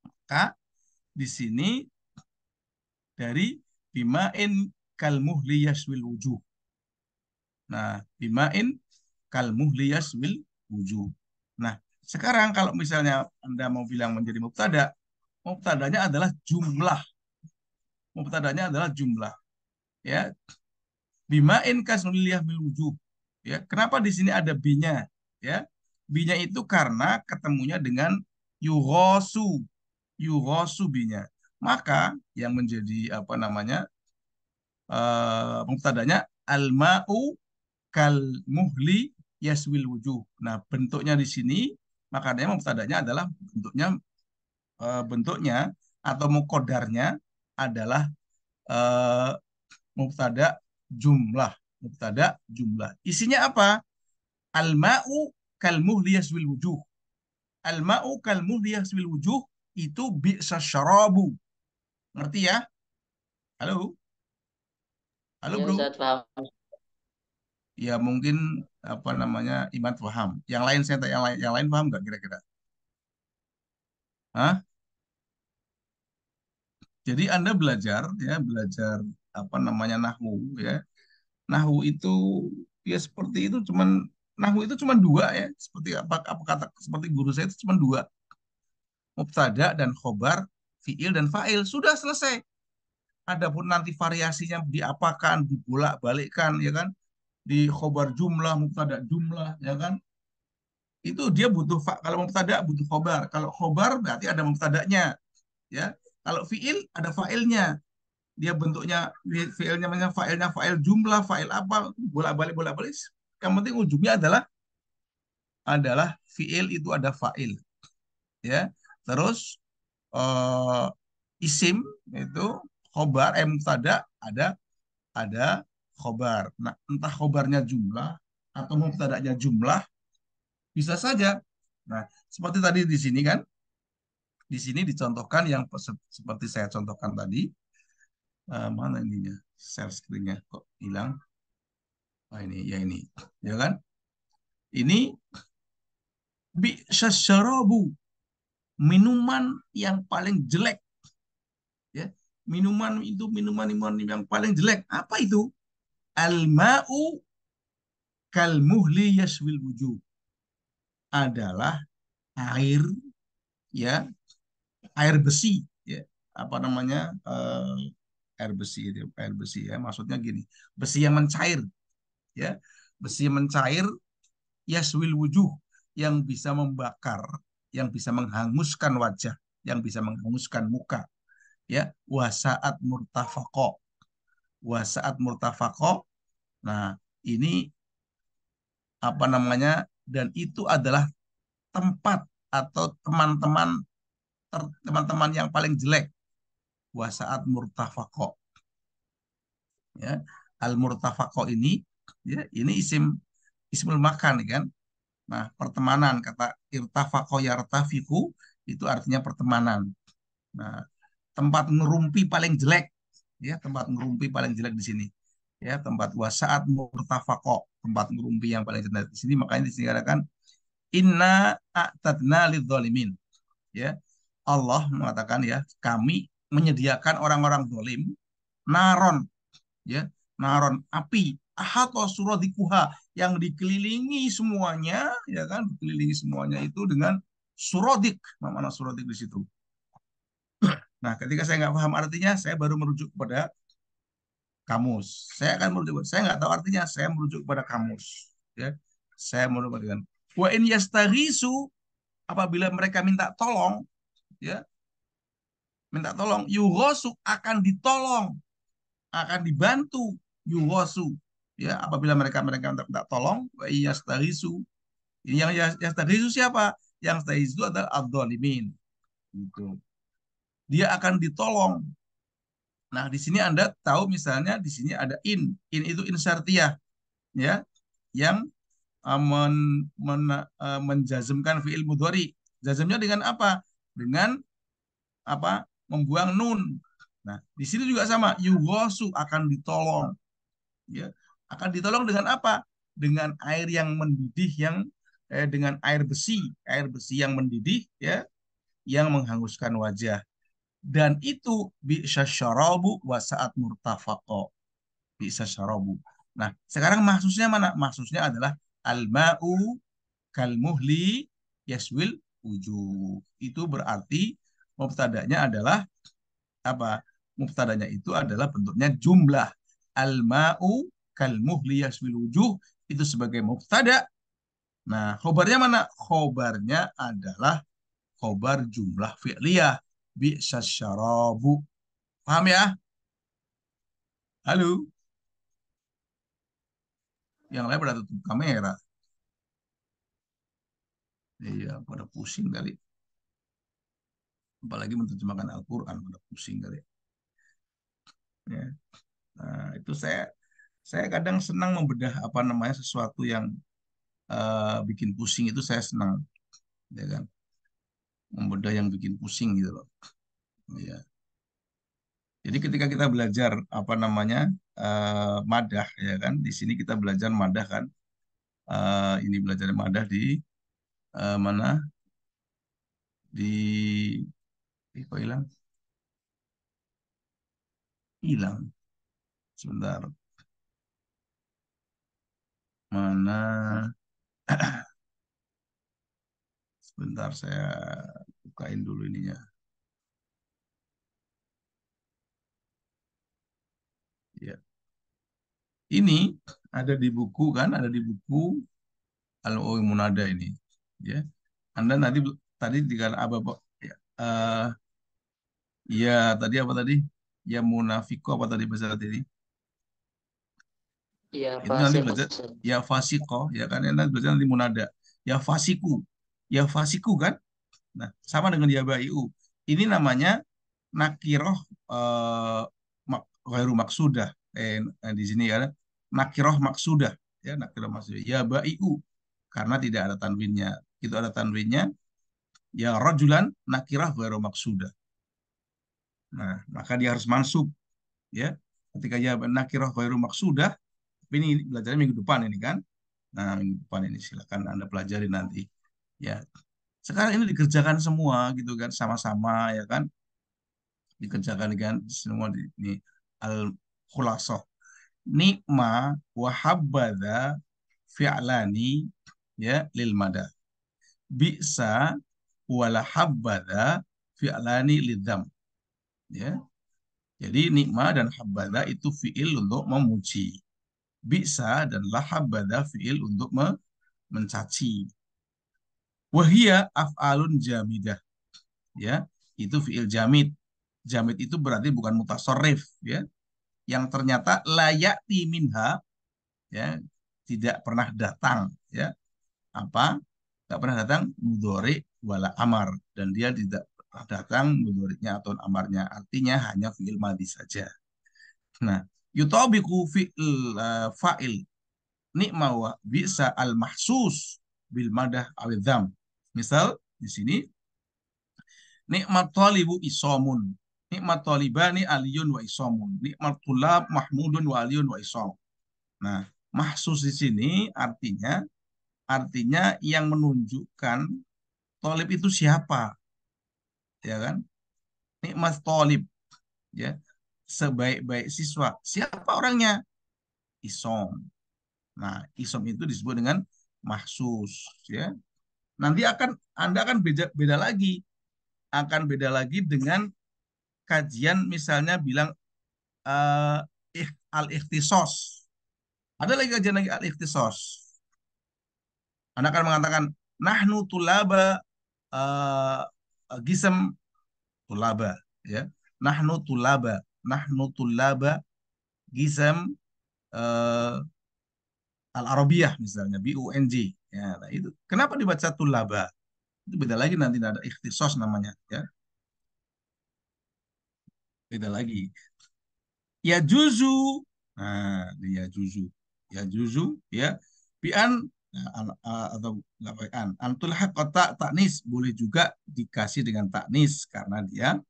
Maka di sini dari bimain kalmuhli yaswil wujuh. Nah, bimain kalmuhli yaswil wujuh. Nah, sekarang kalau misalnya Anda mau bilang menjadi mubtada, mubtadanya adalah jumlah. Mubtadanya adalah jumlah. Ya, bimain kasmil yaswil wujuh. Ya, kenapa di sini ada binya? Ya, binya itu karena ketemunya dengan yughosu, yughosu binya. Maka yang menjadi apa namanya mubtadanya al-ma'u kal muhli yaswil wujuh. Nah, bentuknya di sini makanya mubtadanya adalah bentuknya atau mukodarnya adalah eh, mubtada jumlah. Mubtada jumlah. Isinya apa? Al-ma'u kal muhli yaswil wujuh. Al-ma'u kal muhli yaswil wujuh itu bi'sa syarabu. Ngerti ya? Halo? Halo, Ya Bro? Ustaz, paham. Ya mungkin apa namanya Iman paham. Yang lain saya tanya, yang lain paham nggak kira-kira? Hah? Jadi Anda belajar ya belajar apa namanya nahwu ya. Nahwu itu ya seperti itu cuman nahwu itu cuma dua ya. Seperti apa kata seperti guru saya itu cuma dua. Mubtada dan khobar, fiil dan fa'il sudah selesai. Adapun nanti variasinya diapakan, dibolak-balikkan ya kan. Di khobar jumlah, mubtada jumlah ya kan. Itu dia butuh kalau mubtada butuh khobar. Kalau khobar berarti ada mubtadanya ya. Kalau fiil ada fa'ilnya. Dia bentuknya fiilnya namanya fa'il jumlah, fa'il apa, bolak-balik bolak-balik. Yang penting ujungnya adalah fiil itu ada fa'il ya. Terus eh, isim itu khobar mubtada ada khobar. Nah, entah khobarnya jumlah atau mubtadanya jumlah bisa saja. Nah, seperti tadi di sini kan, di sini dicontohkan yang seperti saya contohkan tadi. Mana ininya? Share screen-nya kok hilang? Ah, ini, ya ini. Ya kan? Ini bi'sasyarabu. Minuman yang paling jelek. Ya. Minuman itu minuman yang paling jelek. Apa itu? Al-ma'u kalmuhli yaswil wujuh. Adalah air, ya, air besi. Ya. apa namanya air besi itu air besi ya maksudnya gini besi yang mencair ya besi yang mencair yaswil wujuh yang bisa membakar yang bisa menghanguskan wajah yang bisa menghanguskan muka ya wasaat murtafaqo nah ini apa namanya dan itu adalah tempat atau teman-teman yang paling jelek wasaat murtafaqo ya al murtafaqo ini ya ini ismul makan kan nah pertemanan kata irtafaqo yartafiqu itu artinya pertemanan nah tempat ngerumpi paling jelek ya tempat ngerumpi paling jelek di sini ya tempat wasaat murtafaqo tempat ngerumpi yang paling jelek di sini makanya di sini katakan inna a'tadna lidzalimin ya Allah mengatakan ya kami menyediakan orang-orang zalim naron ya naron api ahato surodikuha yang dikelilingi semuanya ya kan dikelilingi semuanya itu dengan surodik mana surodik di situ nah ketika saya nggak paham artinya saya baru merujuk kepada kamus saya akan merujuk saya nggak tahu artinya saya merujuk kepada kamus ya saya merujuk dengan wa in yastaghisu apabila mereka minta tolong ya minta tolong yughosu akan ditolong akan dibantu yuhosu ya apabila mereka mereka minta tolong yastaghisu yang yastaghisu siapa yang yastaghisu itu adalah adzalimin gitu dia akan ditolong nah di sini Anda tahu misalnya di sini ada in itu insyartiyah ya yang menjazmkan fiil mudhari jazmnya dengan apa dengan apa membuang nun nah di sini juga sama yuhosu akan ditolong ya akan ditolong dengan apa? Dengan air yang mendidih yang dengan air besi yang mendidih ya, yang menghanguskan wajah. Dan itu bisa syarabu wa saat murtafaqo. Bisa syarabu. Nah, sekarang maksudnya mana? Maksudnya adalah al-ma'u kalmuhli yaswil wujuh. Itu berarti mubtadanya adalah apa? Mubtadanya itu adalah bentuknya jumlah al-ma'u kal muhli yaswil wujuh itu sebagai mubtada. Nah, khobarnya mana? Khobarnya adalah khobar jumlah fi'liyah bi'sas syarabu. Paham ya? Halo? Yang lain pada tutup kamera. Iya, pada pusing kali. Apalagi menerjemahkan Al-Quran, pada pusing kali. Ya. Nah, itu saya kadang senang membedah apa namanya sesuatu yang bikin pusing itu saya senang, ya kan? Membedah yang bikin pusing gitu loh. Ya. Jadi ketika kita belajar apa namanya madah ya kan, di sini kita belajar madah kan, ini belajar madah di mana di kok hilang hilang sebentar mana sebentar saya bukain dulu ininya ya ini ada di buku kan ada di buku Al-Uwi Munada ini ya Anda nanti tadi dengan apa ya, ya tadi apa tadi ya munafiko apa tadi bahasa tadi Iya, itu nanti fasih. belajar ya fasiko ya kan ya, nanti belajar nanti munada ya fasiku kan nah sama dengan ya bayu ini namanya nakiroh ghairu maksudah di sini ya nakiroh maksudah ya nakiroh maksudah ya bayu karena tidak ada tanwinnya itu ada tanwinnya ya rajulan nakirah ghairu maksudah nah maka dia harus mansub ya ketika ya nakirah ghairu maksudah ini belajarnya minggu depan ini kan nah minggu depan ini silakan Anda pelajari nanti ya sekarang ini dikerjakan semua gitu kan sama-sama ya kan dikerjakan kan semua di ini al khulasoh nikma wa habbadha fi'lani ya lil mada bisa wala habbadha fi'lani lidzam Ya. Jadi nikma dan habada itu fiil untuk memuji. Bisa dan la habada fiil untuk mencaci. Wahia af'alun jamidah. Ya, itu fiil jamid. Jamid itu berarti bukan mutasorrif, ya. Yang ternyata layati minha, ya, tidak pernah datang, ya. Apa? Tidak pernah datang mudhari wala amar, dan dia tidak pernah datang mudhari'nya atau amarnya. Artinya hanya fiil madhi saja. Nah, yutabiku fi'il fa'il nikma wa bisa al mahsus bil madah awidham. Misal di sini nikmat talibu isomun, nikmat talibani aliyun wa isomun, nikmat tulab mahmudun wa aliyun wa isom. Nah, mahsus di sini artinya yang menunjukkan talib itu siapa, ya kan? Nikmat talib, ya, sebaik-baik siswa. Siapa orangnya? Isom. Nah, isom itu disebut dengan mahsus, ya. Nanti Anda akan beda lagi, dengan kajian misalnya bilang uh, al-ikhtisos. Ada lagi kajian lagi al-ikhtisos. Anda akan mengatakan nahnu tulaba uh, gisem tulaba, ya. Nahnu tulaba gisem uh, al-arabiyah misalnya BUNJ. Ya, nah itu. Kenapa dibaca tulaba? Itu beda lagi, nanti ada ikhtisos namanya, ya. Beda lagi. Ya juzu. Nah, ya juzu. Ya juzu, ya. Bian atau nggak pakai an. Antul kota taknis boleh juga dikasih dengan taknis karena dia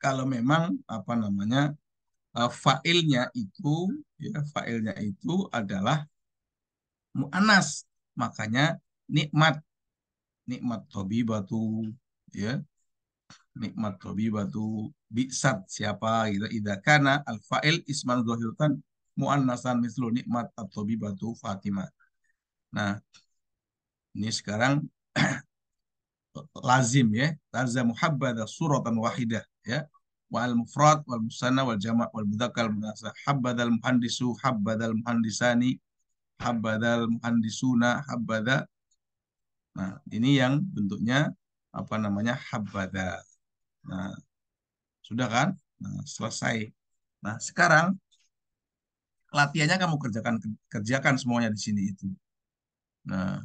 kalau memang apa namanya failnya itu, ya, failnya itu adalah mu'anas, makanya nikmat, nikmat batu, ya, nikmat batu bisat siapa gitu. Idza kana al fa'il isman dzahiratan muannasan mislu nikmat batu Fatimah. Nah, ini sekarang lazim, ya. Lazam muhabbada suratan wahidah, ya. Wal mufrad wal musanna wal jama' wal mudzakkar munasah. Habbadal muhandisu, habbadal muhandisani, habbadal muhandisuna, habbada. Nah, ini yang bentuknya apa namanya? Habbada. Nah, sudah kan? Nah, selesai. Nah, sekarang latihannya kamu kerjakan semuanya di sini itu. Nah,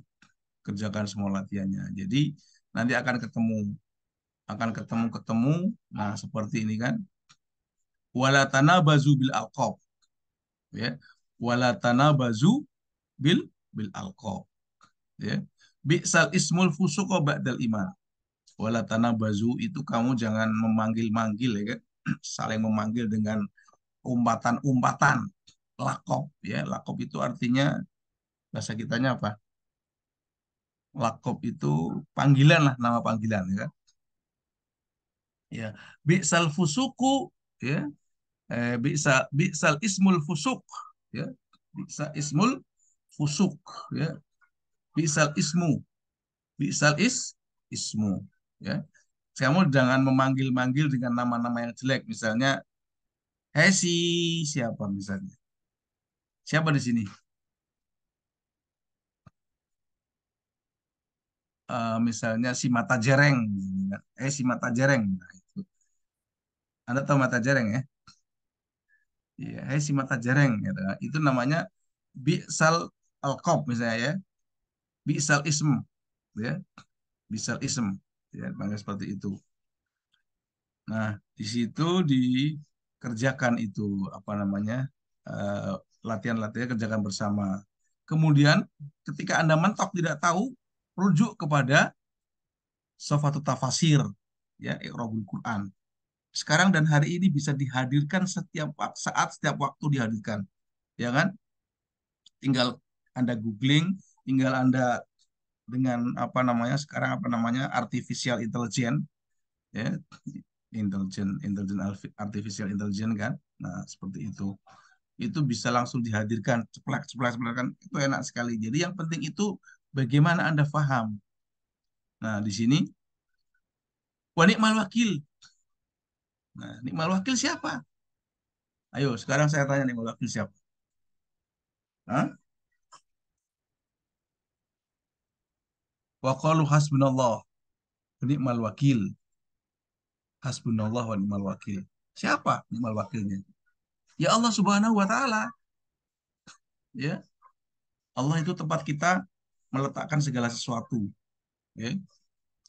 kerjakan semua latihannya. Jadi nanti akan ketemu. Nah, seperti ini kan. Wala tanabazu bil alqab, ya. Wala tanabazu bil alqab, ya. Bi'sal ismul fusuq ba'dal iman. Wala tanabazu itu kamu jangan memanggil-manggil, ya kan. Saling memanggil dengan umpatan-umpatan. Lakob, ya. Lakob itu artinya bahasa kitanya apa? Lakob itu panggilan lah, nama panggilan, ya kan. Ya, bi'sal fusuku, ya. Bi'sal ismul fusuk, ya. Bi'sal ismul fusuk, ya. Bi'sal ismu, bi'sal ismu, ya. Kamu jangan memanggil-manggil dengan nama-nama yang jelek, misalnya Hesi siapa misalnya? Siapa di sini? Misalnya si Mata Jereng, si Mata Jereng. Nah, itu. Anda tahu Mata Jereng, ya? Iya, si Mata Jereng, gitu. Itu namanya Bi'sal Alqab misalnya, ya. Bi'sal ism, ya. Bi'sal ism, ya, panggil seperti itu. Nah, di situ dikerjakan itu apa namanya eh, latihan-latihan, kerjakan bersama. Kemudian ketika Anda mentok tidak tahu, rujuk kepada Sofatut Tafasir, ya, Iqra'ul Quran. Sekarang dan hari ini bisa dihadirkan setiap saat, setiap waktu dihadirkan, ya kan? Tinggal Anda googling, tinggal Anda dengan apa namanya sekarang, apa namanya, artificial intelligence, ya, artificial intelligence kan. Nah, seperti itu bisa langsung dihadirkan, ceplak ceplak ceplak kan, itu enak sekali. Jadi yang penting itu bagaimana Anda paham. Nah, di sini wa ni'mal wakil, Nah, nikmal wakil siapa? Ayo, sekarang saya tanya nikmal wakil siapa? Hah? Wa qalu hasbunallah, nikmal wakil. Hasbunallah wa ni'mal wakil. Siapa ni'mal wakilnya? Ya Allah Subhanahu wa taala. Ya, Allah itu tempat kita meletakkan segala sesuatu, ya.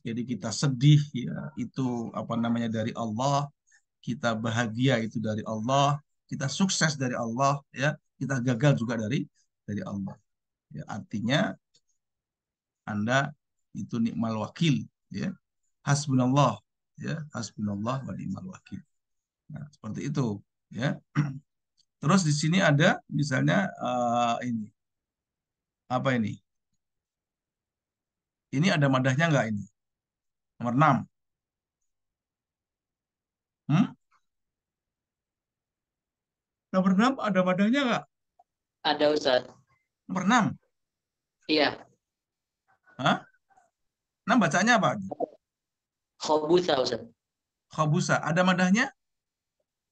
Jadi kita sedih ya, itu apa namanya dari Allah, kita bahagia itu dari Allah, kita sukses dari Allah, ya. Kita gagal juga dari Allah. Ya, artinya Anda itu nikmal wakil, ya. Hasbunallah, ya. Hasbunallah wa ni'mal wakil. Nah, seperti itu, ya. Terus di sini ada misalnya ini apa ini? Ini ada madahnya nggak ini? Nomor 6. Hmm? Nomor 6 ada madahnya nggak? Ada Ustaz. Nomor 6. Iya, Hah? 6 bacanya apa? khobusa Ustaz. Khabusa. Ada madahnya?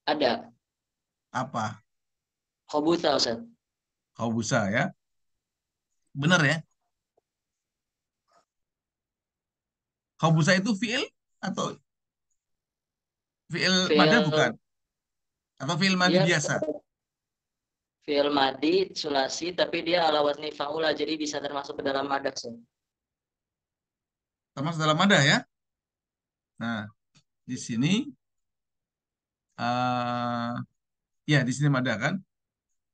Ada. Apa? Khobusa Ustaz. Khabusa ya. Benar ya? Khabusa itu fiil atau fiil madah bukan? Fi'il, Atau fiil madi dia biasa? fi'il madi, sulasi, tapi dia ala wazni fa'ula, jadi bisa termasuk ke dalam madak Ustaz. Termasuk dalam madah ya? Nah, di sini eh ya di sini madah kan?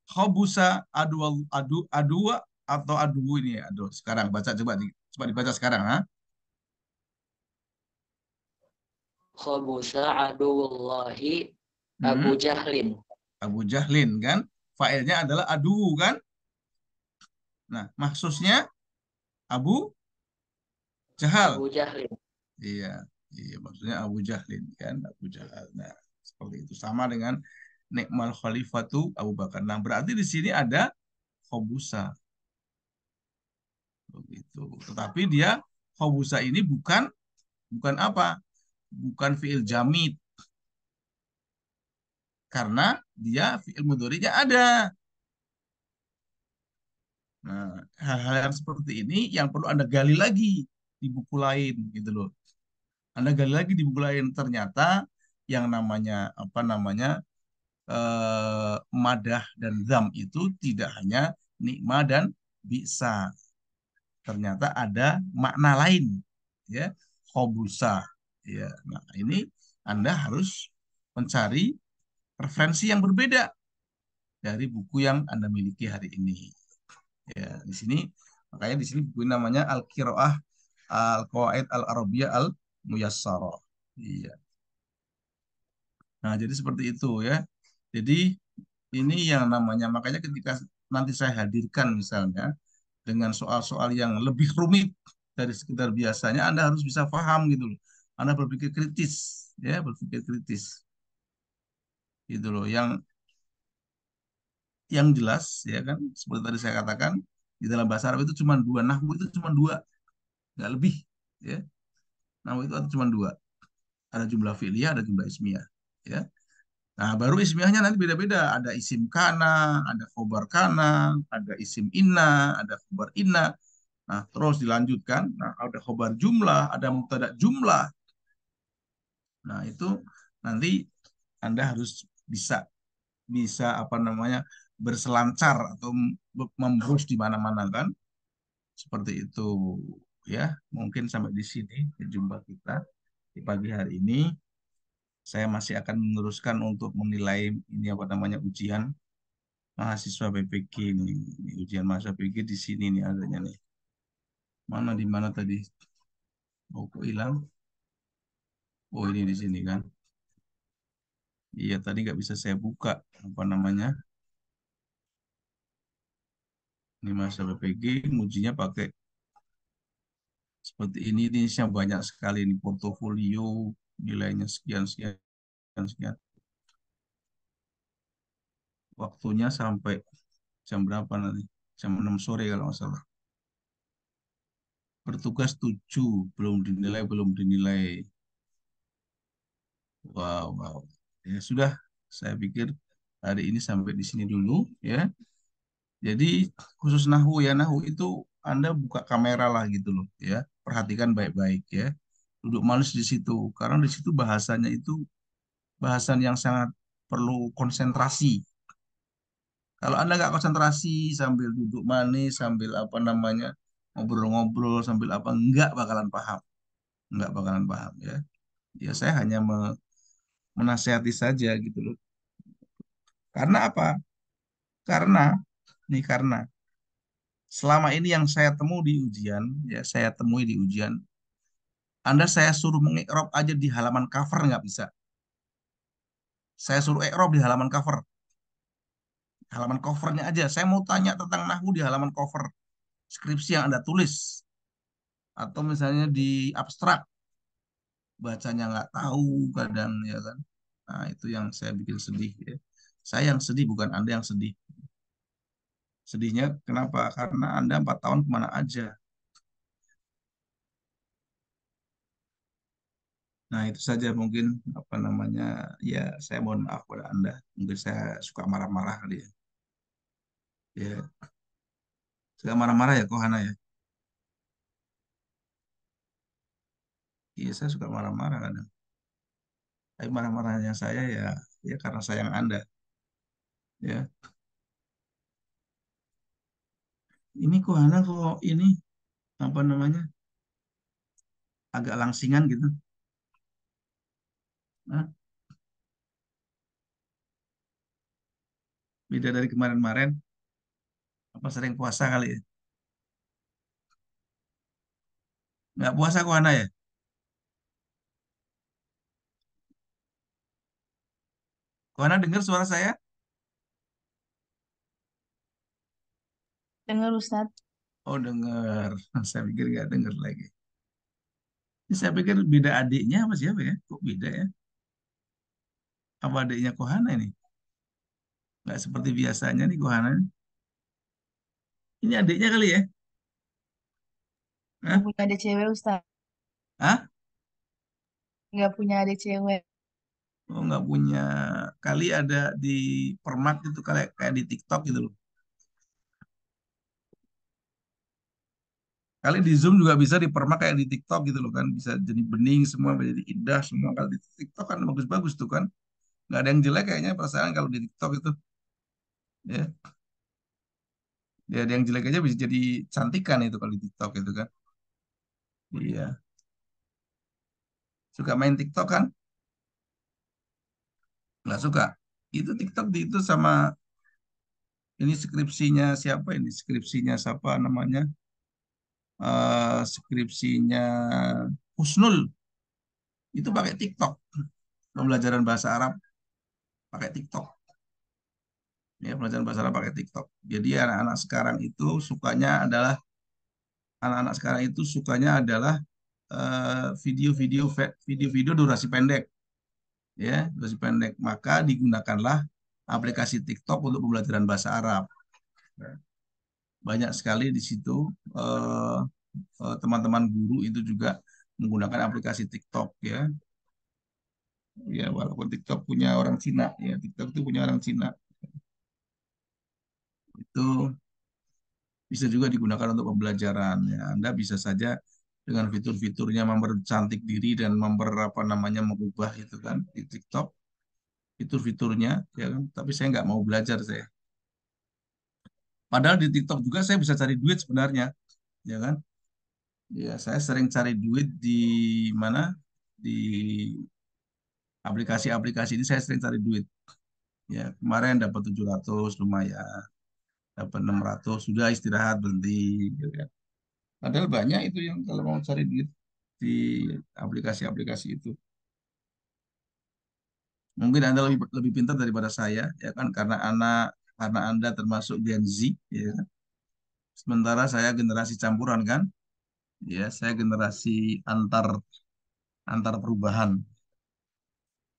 Khabusa adu adu adua atau adu ini ya? Aduh, sekarang baca coba dibaca sekarang, ha? Khobusa aduwullahi Abu Hmm? Jahlin. Abu Jahlin kan? Failnya adalah adu kan? Nah, maksudnya Abu Jahal. Abu Jahlin. Iya, iya maksudnya Abu Jahlin kan? Abu Jahal. Nah, seperti itu sama dengan Nikmal Khalifatu Abu Bakar. Nah, berarti di sini ada khobusa begitu. Tetapi dia khobusa ini bukan bukan apa? Bukan fiil jamid karena dia fiil mudhari'nya ada. Nah, hal-hal yang seperti ini yang perlu Anda gali lagi di buku lain gitu loh. Anda gali lagi di buku lain ternyata yang namanya apa namanya madah dan zam itu tidak hanya nikma dan bisa. Ternyata ada makna lain ya, khobusa. Ya. Nah, ini Anda harus mencari referensi yang berbeda dari buku yang Anda miliki hari ini. Ya, di sini makanya di sini buku namanya Al-Qiraah Al-Qawaid Al-Arabiyah Al-Muyassarah. Iya. Nah, jadi seperti itu ya. Jadi ini yang namanya makanya ketika nanti saya hadirkan misalnya dengan soal-soal yang lebih rumit dari sekedar biasanya, Anda harus bisa paham gitu loh. Anda berpikir kritis, ya, berpikir kritis gitu loh. Yang jelas ya kan seperti tadi saya katakan di dalam bahasa Arab itu cuma dua, nahwu itu cuma dua, nggak lebih ya. Nahwu itu ada cuma dua, ada jumlah fi'liyah, ada jumlah ismiyah ya. Nah, baru ismiyahnya nanti beda-beda. Ada isim kana, ada khobar kana, ada isim inna, ada khobar inna. Nah, terus dilanjutkan. Nah, ada khobar jumlah, ada mubtada jumlah. Nah, itu nanti Anda harus bisa bisa apa namanya berselancar atau membrus di mana-mana kan. Seperti itu ya. Mungkin sampai di sini jumpa kita di pagi hari ini. Saya masih akan meneruskan untuk menilai ini apa namanya ujian mahasiswa PPG ini. Ini ujian mahasiswa PPG di sini nih adanya nih. Mana di mana tadi? Oh, kok hilang? Oh, ini di sini kan. Iya, tadi nggak bisa saya buka apa namanya. Ini mahasiswa PPG ujinya pakai seperti ini yang banyak sekali ini portofolio nilainya sekian sekian sekian. Waktunya sampai jam berapa nanti? Jam 6 sore kalau nggak salah. Bertugas 7, belum dinilai, belum dinilai. Wow, wow. Ya sudah, saya pikir hari ini sampai di sini dulu ya. Jadi khusus Nahu ya, Nahu itu Anda buka kamera lah gitu loh ya. Perhatikan baik-baik ya. Duduk manis di situ karena di situ bahasanya itu bahasan yang sangat perlu konsentrasi. Kalau Anda nggak konsentrasi sambil duduk manis, sambil apa namanya ngobrol-ngobrol, sambil apa, nggak bakalan paham. Nggak bakalan paham ya. Ya saya hanya menasehati saja gitu loh. Karena apa? Karena karena selama ini yang saya temui di ujian, ya saya temui di ujian, Anda saya suruh mengikrop aja di halaman cover nggak bisa. Saya suruh ikrop di halaman covernya aja. Saya mau tanya tentang nahwu di halaman cover skripsi yang Anda tulis, atau misalnya di abstrak, bacanya nggak tahu kadang ya kan. Nah itu yang saya bikin sedih ya. Saya yang sedih bukan Anda yang sedih. Sedihnya kenapa? Karena Anda 4 tahun kemana aja. Nah, itu saja mungkin apa namanya, ya saya mohon maaf pada Anda. Mungkin saya suka marah-marah kali ya. Ya, suka marah-marah ya Kohana ya. Iya, saya suka marah-marah kadang. Tapi marah-marahnya saya ya ya karena sayang Anda. Ya, ini Kohana kok ini apa namanya, agak langsingan gitu. Hah? Beda dari kemarin-kemarin. Apa sering puasa kali ya? Nggak puasa Kohana ya? Kohana dengar suara saya? Dengar Ustadz. Oh dengar. Saya pikir nggak dengar lagi. Ini saya pikir beda adiknya apa siapa ya? Kok beda ya? Apa adiknya Kohana ini? Nggak seperti biasanya nih Kohana. Ini adiknya kali ya? Nggak Hah? punya adik cewek Ustadz. Hah? Nggak punya adik cewek. Oh nggak punya. Kali ada di Permak itu kayak kayak di TikTok gitu loh. Kali di Zoom juga bisa di Permak kayak di TikTok gitu loh kan. Bisa jadi bening semua, bisa jadi indah semua. Kalau di TikTok kan bagus-bagus tuh kan. Nggak ada yang jelek kayaknya perasaan kalau di TikTok itu. Ya, ya ada yang jelek aja bisa jadi cantikan itu kalau di TikTok itu kan. Iya. Suka main TikTok kan? Nggak suka. Itu TikTok di itu sama ini skripsinya siapa ini? Skripsinya siapa namanya? Skripsinya Husnul itu pakai TikTok. Pembelajaran bahasa Arab pakai TikTok. Ya, pembelajaran bahasa Arab pakai TikTok. Jadi anak-anak sekarang itu sukanya adalah video-video durasi pendek, ya, durasi pendek. Maka digunakanlah aplikasi TikTok untuk pembelajaran bahasa Arab. Banyak sekali di situ eh, teman-teman guru itu juga menggunakan aplikasi TikTok ya. Ya, walaupun TikTok punya orang Cina, ya TikTok itu punya orang Cina. Itu bisa juga digunakan untuk pembelajaran. Ya, Anda bisa saja dengan fitur-fiturnya mempercantik diri dan apa namanya mengubah itu kan di TikTok fitur-fiturnya ya kan. Tapi saya nggak mau belajar saya. Padahal di TikTok juga saya bisa cari duit sebenarnya, ya kan? Ya, saya sering cari duit di mana? Di aplikasi-aplikasi ini saya sering cari duit. Ya, kemarin dapat 700 lumayan, dapat 600 sudah istirahat berhenti gitu kan. Padahal banyak itu yang kalau mau cari duit di aplikasi-aplikasi itu. Mungkin Anda lebih lebih pintar daripada saya, ya kan? Karena Anda termasuk Gen Z, ya kan? Sementara saya generasi campuran kan, ya saya generasi antar antar perubahan.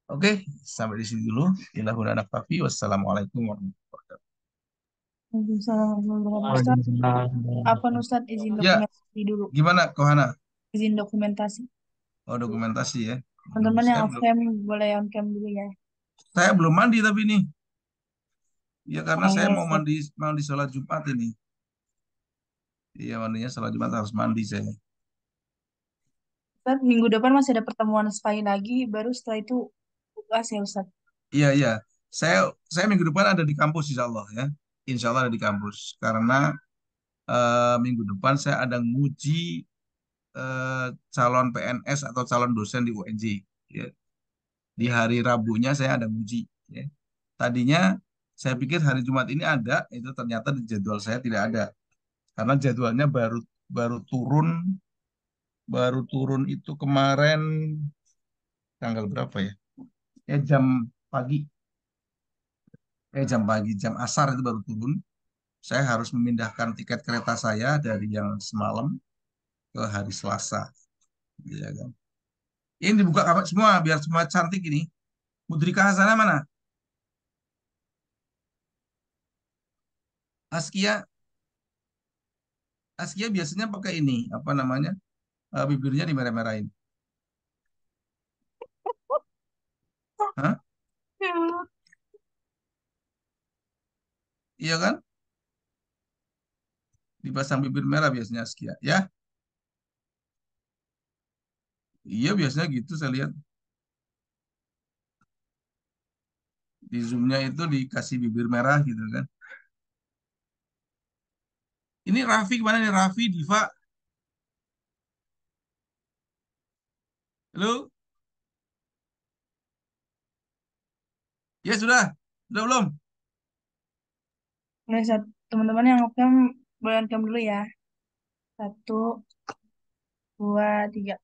Oke, sampai di sini dulu. Ilahuna naktafi. Wassalamualaikum warahmatullahi wabarakatuh. Waalaikumsalam warahmatullahi wabarakatuh. Ustadz, Waalaikumsalam. apa Ustadz izin Ya, dokumentasi dulu? gimana Kohana? Izin dokumentasi. Oh, dokumentasi ya. Teman-teman yang Saya off belum, cam boleh on cam dulu ya. saya belum mandi tapi nih. Ya karena Oh saya ya, mau sip. mandi sholat Jumat ini. Iya mandinya sholat Jumat harus mandi saya. Ustaz, minggu depan masih ada pertemuan sekali lagi, baru setelah itu UAS ya Ustaz. Iya iya. Saya saya minggu depan ada di kampus insya Allah ya. Insya Allah ada di kampus karena minggu depan saya ada nguji eh, calon PNS atau calon dosen di UNJ. Ya. Di hari Rabunya saya ada nguji. Ya. Tadinya saya pikir hari Jumat ini ada, itu ternyata di jadwal saya tidak ada karena jadwalnya baru baru turun baru turun itu kemarin tanggal berapa ya? Jam pagi, jam asar itu baru turun. Saya harus memindahkan tiket kereta saya dari yang semalam ke hari Selasa. Iya kan? Ini dibuka kamar semua biar semua cantik ini. Mudrika Hasanah mana? Askia, Askia biasanya pakai ini, apa namanya? Bibirnya dimerah-merahin. Hah? Iya kan? Dipasang bibir merah biasanya Askia. Ya, iya biasanya gitu saya lihat. Di zoomnya itu dikasih bibir merah gitu kan. Ini Raffi kemana nih? Raffi, Diva. Halo? Ya sudah. Sudah belum? Mulai saat teman-teman yang off cam boleh on cam dulu ya. 1, 2, 3.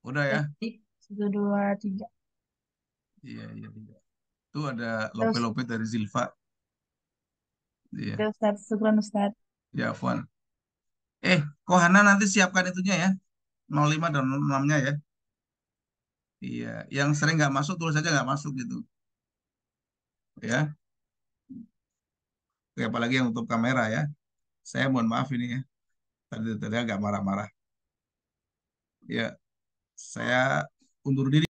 Udah ya. Jadi 1, 2, 3. Iya, iya, iya. Itu ada Terus, lope-lope dari Zilfa. Iya, terus Ustaz, syukran Ustaz. ya Afwan. Kohana nanti siapkan itunya ya. 05 dan 06-nya ya. Iya, yang sering nggak masuk tulis saja nggak masuk gitu. Ya, oke, apalagi yang untuk kamera ya. Saya mohon maaf ini ya. Tadi agak marah-marah. Ya, saya undur diri.